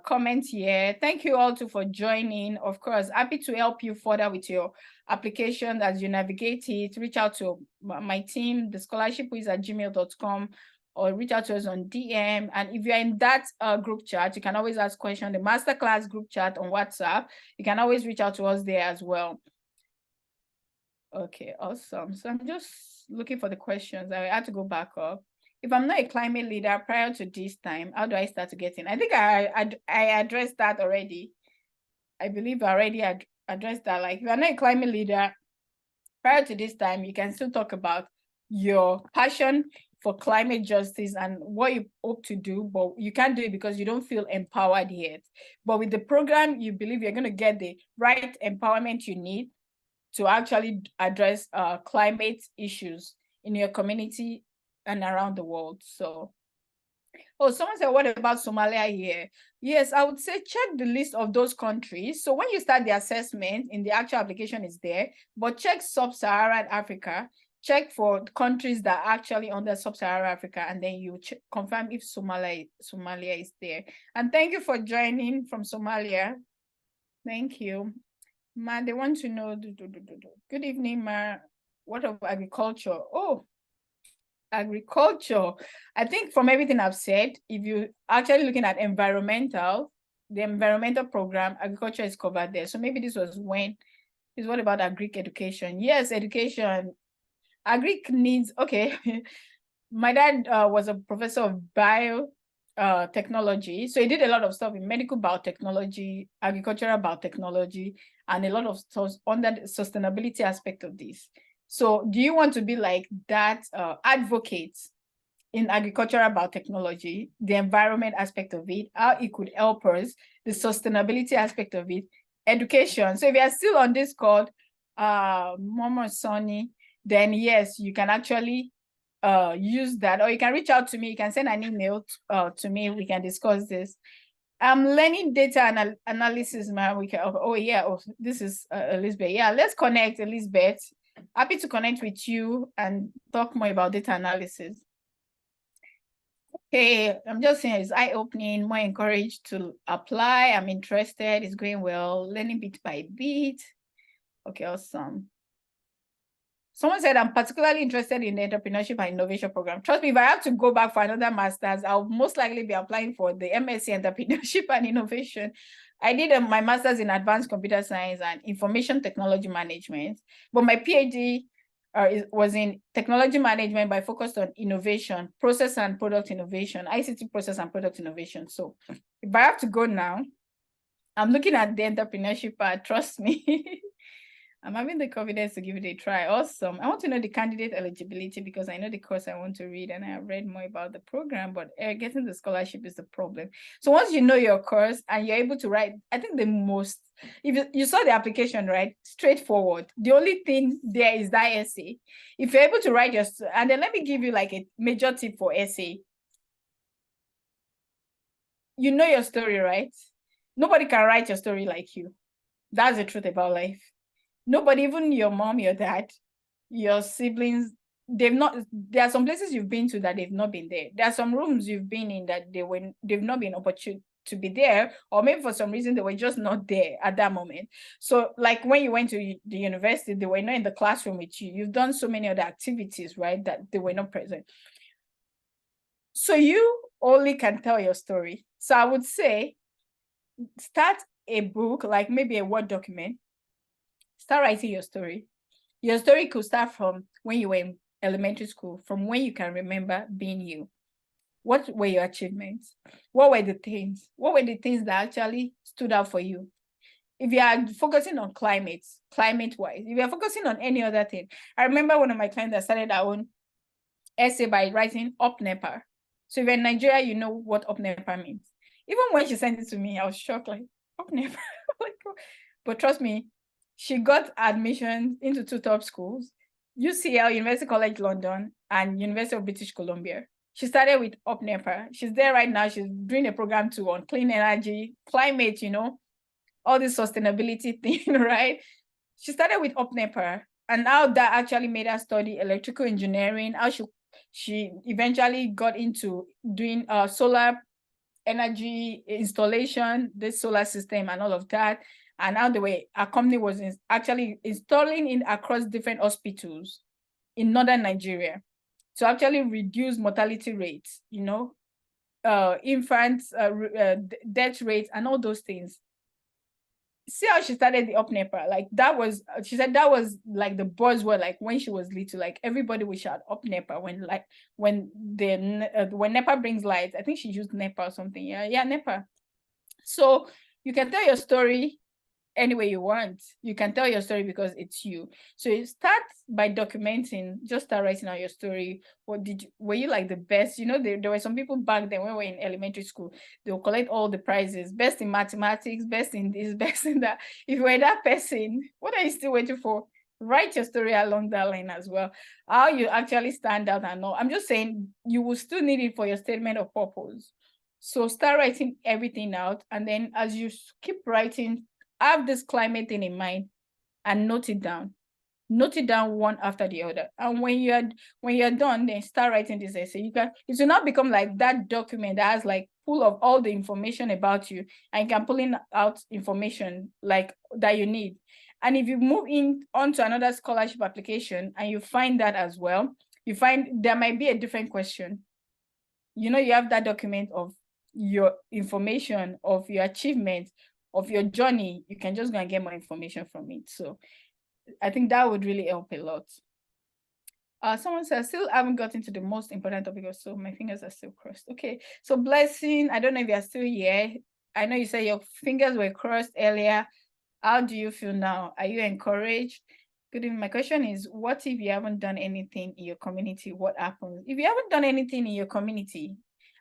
[SPEAKER 1] comments here. Thank you all too for joining. Of course, happy to help you further with your application as you navigate it. Reach out to my team, the scholarshipwiz@gmail.com, or reach out to us on DM. And if you're in that group chat, you can always ask questions. The masterclass group chat on WhatsApp, you can always reach out to us there as well. Okay, awesome. So I'm just looking for the questions. I had to go back up. If I'm not a climate leader prior to this time, how do I start to get in? I think I addressed that already. I believe I already addressed that. Like, if you're not a climate leader prior to this time, you can still talk about your passion for climate justice and what you hope to do, but you can't do it because you don't feel empowered yet. But with the program, you believe you're going to get the right empowerment you need to actually address climate issues in your community and around the world. So, oh, someone said, what about Somalia here? Yes, I would say check the list of those countries. So when you start the assessment, in the actual application is there, but check Sub-Saharan Africa, check for countries that are actually under Sub-Saharan Africa, and then you confirm if Somalia is there. And thank you for joining from Somalia. Thank you. Ma, they want to know, good evening, Ma. What of agriculture? Oh, agriculture. I think from everything I've said, if you actually looking at environmental, the environmental program, agriculture is covered there. So maybe this was when, is what about agric education? Yes, education. Agric needs, okay. My dad was a professor of bio technology. So he did a lot of stuff in medical biotechnology, agricultural biotechnology, and a lot of stuff under the sustainability aspect of this. So do you want to be like that advocate in agricultural biotechnology, the environment aspect of it, how it could help us, the sustainability aspect of it, education? So if you are still on this called Momo Sonny, then yes, you can actually use that, or you can reach out to me. You can send an email to me. We can discuss this. I'm learning data analysis, man. We can. Oh yeah. Oh, this is Elizabeth. Yeah, let's connect, Elizabeth. Happy to connect with you and talk more about data analysis. Okay, I'm just saying it's eye-opening, more encouraged to apply. I'm interested. It's going well. Learning bit by bit. Okay, awesome. Someone said, I'm particularly interested in the entrepreneurship and innovation program. Trust me, if I have to go back for another master's, I'll most likely be applying for the MSc entrepreneurship and innovation. I did my master's in advanced computer science and information technology management, but my PhD was in technology management, but I focused on innovation, process and product innovation, ICT process and product innovation. So if I have to go now, I'm looking at the entrepreneurship part, trust me. I'm having the confidence to give it a try. Awesome. I want to know the candidate eligibility because I know the course I want to read and I have read more about the program, but getting the scholarship is the problem. So once you know your course and you're able to write, I think the most, if you saw the application, right? Straightforward. The only thing there is that essay. If you're able to write your, and then let me give you like a major tip for essay. You know your story, right? Nobody can write your story like you. That's the truth about life. Nobody, even your mom, your dad, your siblings, they've not, there are some places you've been to that they've not been there. There are some rooms you've been in that they've not been opportune to be there, or maybe for some reason they were just not there at that moment. So like when you went to the university, they were not in the classroom with you. You've done so many other activities, right, that they were not present. So you only can tell your story. So I would say start a book, like maybe a Word document. Start writing your story. Your story could start from when you were in elementary school, from when you can remember being you. What were your achievements? What were the things? What were the things that actually stood out for you? If you are focusing on climate-wise, if you are focusing on any other thing. I remember one of my clients that started our own essay by writing up NEPA. So if you're in Nigeria, you know what up NEPA means. Even when she sent it to me, I was shocked, like, up NEPA. But trust me, she got admission into 2 top schools, UCL, University College London, and University of British Columbia. She started with UpNEPA. She's there right now. She's doing a program too on clean energy, climate, you know, all this sustainability thing, right? She started with UpNEPA, and how that actually made her study electrical engineering, how she eventually got into doing solar energy installation, this solar system and all of that. And now the way our company was actually installing it across different hospitals in northern Nigeria to actually reduce mortality rates, you know, infants, death rates, and all those things. See how she started the UpNEPA, like that was, she said that was like the buzzword, like when she was little, like everybody would shout UpNEPA when NEPA brings light. I think she used NEPA or something. Yeah, NEPA. So you can tell your story any way you want. You can tell your story because it's you. So you start by documenting, just start writing out your story. Were you like the best? You know, there were some people back then when we were in elementary school, they'll collect all the prizes, best in mathematics, best in this, best in that. If you were that person, what are you still waiting for? Write your story along that line as well. How you actually stand out and all. I'm just saying you will still need it for your statement of purpose. So start writing everything out. And then as you keep writing, have this climate thing in mind and note it down. Note it down one after the other. And when you're done, then start writing this essay. It will not become like that document that has like full of all the information about you, and you can pull in out information like that you need. And if you move in onto another scholarship application and you find that as well, you find there might be a different question. You know, you have that document of your information of your achievement, of your journey, you can just go and get more information from it. So I think that would really help a lot. Someone says, still haven't gotten to the most important topic, so my fingers are still crossed. Okay, so Blessing, I don't know if you're still here. I know you said your fingers were crossed earlier. How do you feel now? Are you encouraged? Good evening. My question is, what if you haven't done anything in your community? What happens? If you haven't done anything in your community,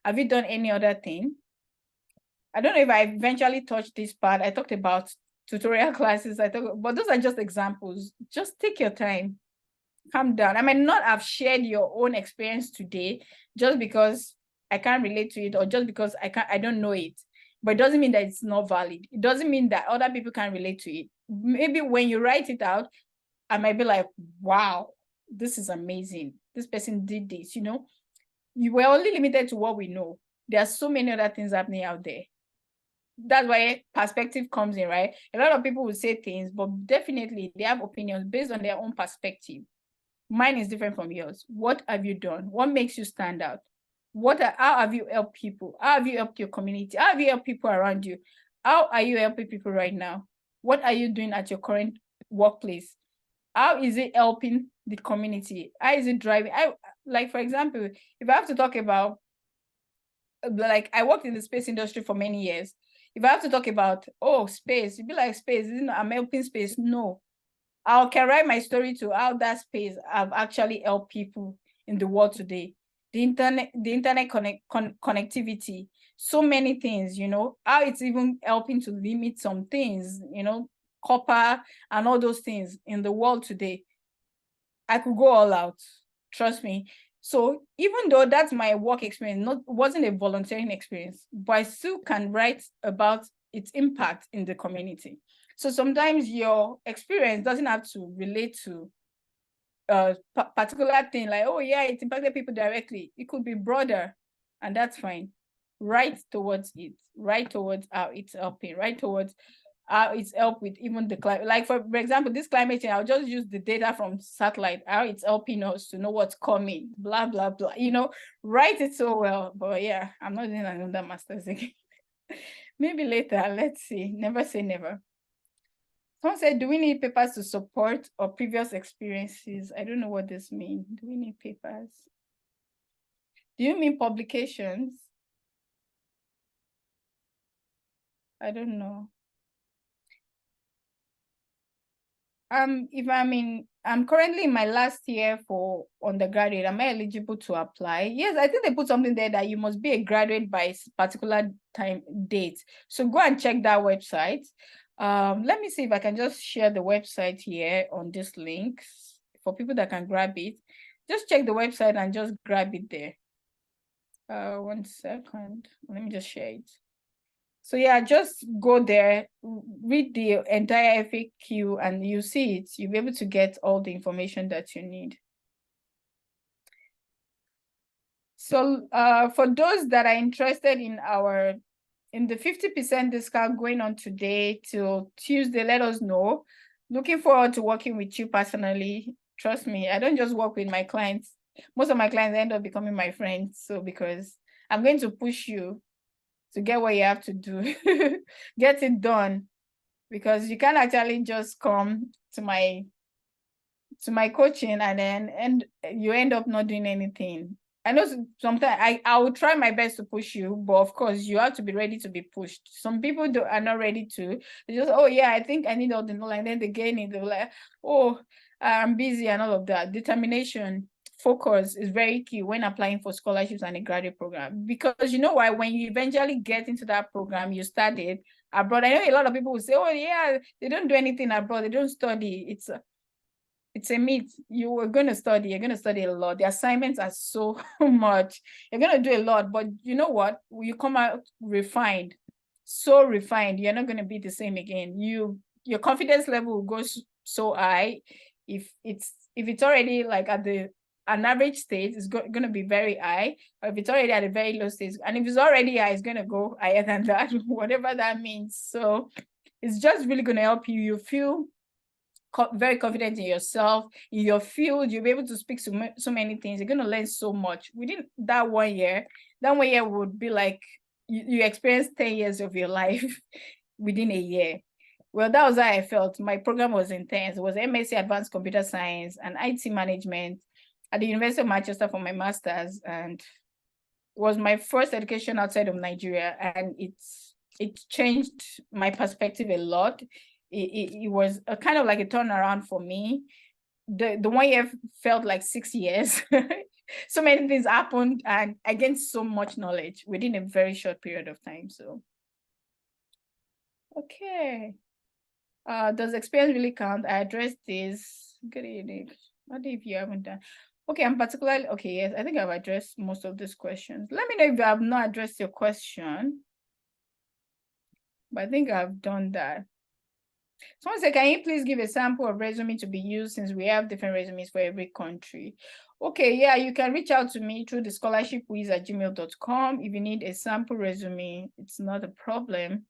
[SPEAKER 1] have you done any other thing? I don't know if I eventually touched this part. I talked about tutorial classes, but those are just examples. Just take your time. Calm down. I might not have shared your own experience today just because I can't relate to it, or just because I don't know it. But it doesn't mean that it's not valid. It doesn't mean that other people can't relate to it. Maybe when you write it out, I might be like, wow, this is amazing. This person did this, We're only limited to what we know. There are so many other things happening out there. That's why perspective comes in, right? A lot of people will say things, but definitely they have opinions based on their own perspective. Mine is different from yours. What have you done? What makes you stand out? How have you helped people? How have you helped your community? How have you helped people around you? How are you helping people right now? What are you doing at your current workplace? How is it helping the community? How is it driving? Like, for example, if I have to talk about, like, I worked in the space industry for many years. If I have to talk about, space, you'd be like, space, I'm helping space. No, I can write my story to how that space have actually helped people in the world today. The internet connectivity, so many things, how it's even helping to limit some things, copper and all those things in the world today. I could go all out, trust me. So even though that's my work experience, wasn't a volunteering experience, but I still can write about its impact in the community. So sometimes your experience doesn't have to relate to a particular thing, like, oh yeah, it impacted people directly. It could be broader, and that's fine. Write towards it, write towards how it's helping, write towards how it's helped with even the climate. Like, for example, this climate change, I'll just use the data from satellite, how it's helping us to know what's coming, blah, blah, blah. Write it so well. But yeah, I'm not doing another master's again. Maybe later, let's see. Never say never. Someone said, do we need papers to support or previous experiences? I don't know what this means. Do we need papers? Do you mean publications? I don't know. If I'm currently in my last year for undergraduate, am I eligible to apply? Yes, I think they put something there that you must be a graduate by a particular time date. So go and check that website. Let me see if I can just share the website here on this link for people that can grab it. Just check the website and just grab it there. 1 second. Let me just share it. So yeah, just go there, read the entire FAQ, and you see it. You'll be able to get all the information that you need. So for those that are interested in the 50% discount going on today till Tuesday, let us know. Looking forward to working with you personally. Trust me, I don't just work with my clients. Most of my clients end up becoming my friends. So because I'm going to push you to get what you have to do, get it done, because you can't actually just come to my coaching and you end up not doing anything. I know sometimes I will try my best to push you, but of course you have to be ready to be pushed. Some people are not ready to. They just, oh yeah, I think I need all the knowledge, and then they gain it. They're like, oh, I'm busy and all of that. Determination, focus is very key when applying for scholarships and a graduate program, because you know why, when you eventually get into that program you started abroad, I know a lot of people will say, oh yeah, they don't do anything abroad, they don't study. It's a myth. You're going to study a lot. The assignments are so much. You're going to do a lot, but you know what? You come out refined, so refined. You're not going to be the same again. Your confidence level goes so high. If it's already like at an average stage, it's going to be very high. Or if it's already at a very low stage, and if it's already high, it's going to go higher than that, whatever that means. So it's just really going to help you. You feel very confident in yourself, in your field. You'll be able to speak so many things. You're going to learn so much within that 1 year. That 1 year would be like you experience 10 years of your life within a year. Well, that was how I felt. My program was intense. It was MSc Advanced Computer Science and IT Management at the University of Manchester for my master's, and it was my first education outside of Nigeria, and it changed my perspective a lot. It was a kind of like a turnaround for me. The 1 year felt like 6 years. So many things happened, and I gained so much knowledge within a very short period of time. So, okay. Does experience really count? I addressed this. Good evening. What if you haven't done? Okay, I'm particularly, okay, yes, I think I've addressed most of these questions. Let me know if I have not addressed your question. But I think I've done that. Someone said, can you please give a sample of resume to be used, since we have different resumes for every country? Okay, yeah, you can reach out to me through the scholarshipwiz@gmail.com. If you need a sample resume, it's not a problem.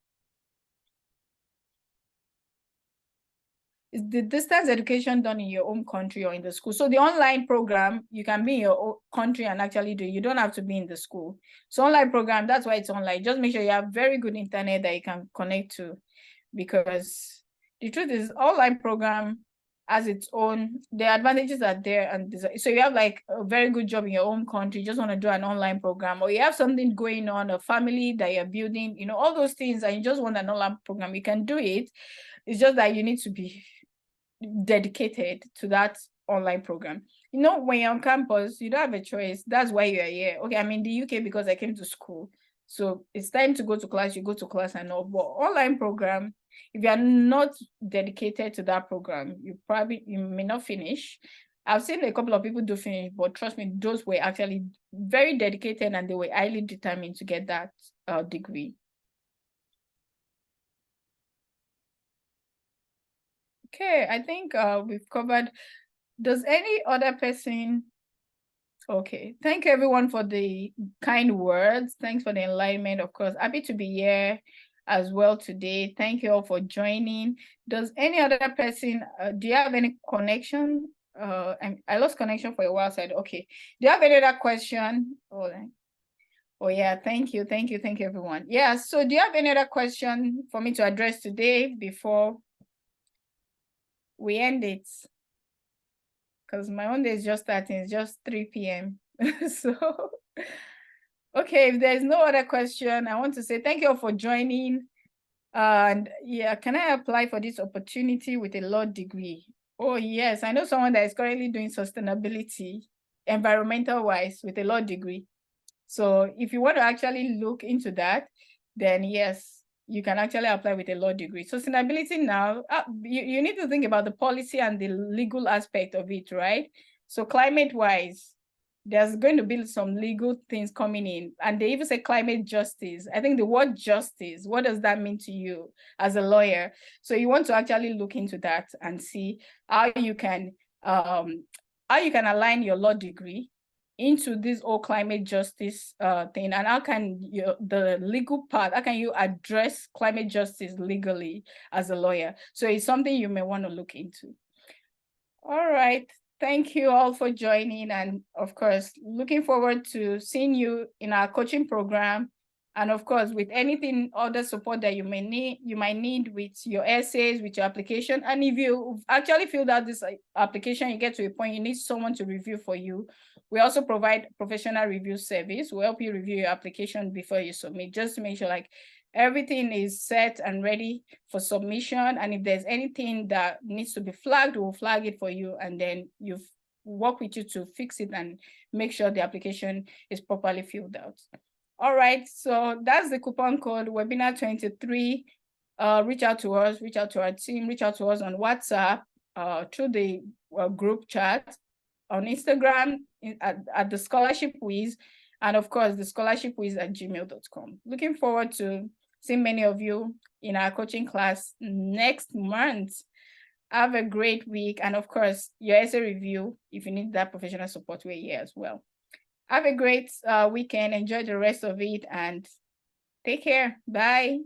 [SPEAKER 1] Is the distance education done in your own country or in the school? So the online program, you can be in your own country and actually do it. You don't have to be in the school. So online program, that's why it's online. Just make sure you have very good internet that you can connect to, because the truth is online program has its own, the advantages are there. And so you have like a very good job in your own country, you just want to do an online program, or you have something going on, a family that you're building, you know, all those things, and you just want an online program, you can do it. It's just that you need to be dedicated to that online program. You know, when you're on campus, you don't have a choice. That's why you're here. Okay, I'm in the UK because I came to school. So it's time to go to class, you go to class and all. But online program, if you're not dedicated to that program, you may not finish. I've seen a couple of people do finish, but trust me, those were actually very dedicated and they were highly determined to get that degree. Okay, I think we've covered. Does any other person? Okay, thank you everyone for the kind words. Thanks for the enlightenment, of course. Happy to be here as well today. Thank you all for joining. Does any other person, do you have any connection? I lost connection for a while, said, okay. Do you have any other question? Oh yeah, thank you everyone. Yeah, so do you have any other question for me to address today before we end it? Because my own day is just starting, it's just 3 p.m. So, okay, if there's no other question, I want to say thank you all for joining. And yeah, can I apply for this opportunity with a law degree? Oh yes, I know someone that is currently doing sustainability, environmental wise, with a law degree. So if you want to actually look into that, then yes, you can actually apply with a law degree. Sustainability now, you need to think about the policy and the legal aspect of it, right? So climate-wise, there's going to be some legal things coming in, and they even say climate justice. I think the word justice, what does that mean to you as a lawyer? So you want to actually look into that and see how you can align your law degree into this whole climate justice thing, and how can the legal part, how can you address climate justice legally as a lawyer? So it's something you may want to look into. All right, thank you all for joining, and of course looking forward to seeing you in our coaching program. And of course, with anything other support that you might need with your essays, with your application. And if you actually filled out this application, you get to a point you need someone to review for you, we also provide professional review service. We'll help you review your application before you submit, just to make sure like everything is set and ready for submission. And if there's anything that needs to be flagged, we'll flag it for you, and then you work with you to fix it and make sure the application is properly filled out. All right, so that's the coupon code, webinar 23. Reach out to us, reach out to our team, reach out to us on WhatsApp, through the group chat, on Instagram, at the Scholarship Wiz, and of course, the scholarshipwiz@gmail.com. Looking forward to seeing many of you in our coaching class next month. Have a great week. And of course, your essay review, if you need that professional support, we're here as well. Have a great weekend. Enjoy the rest of it and take care. Bye.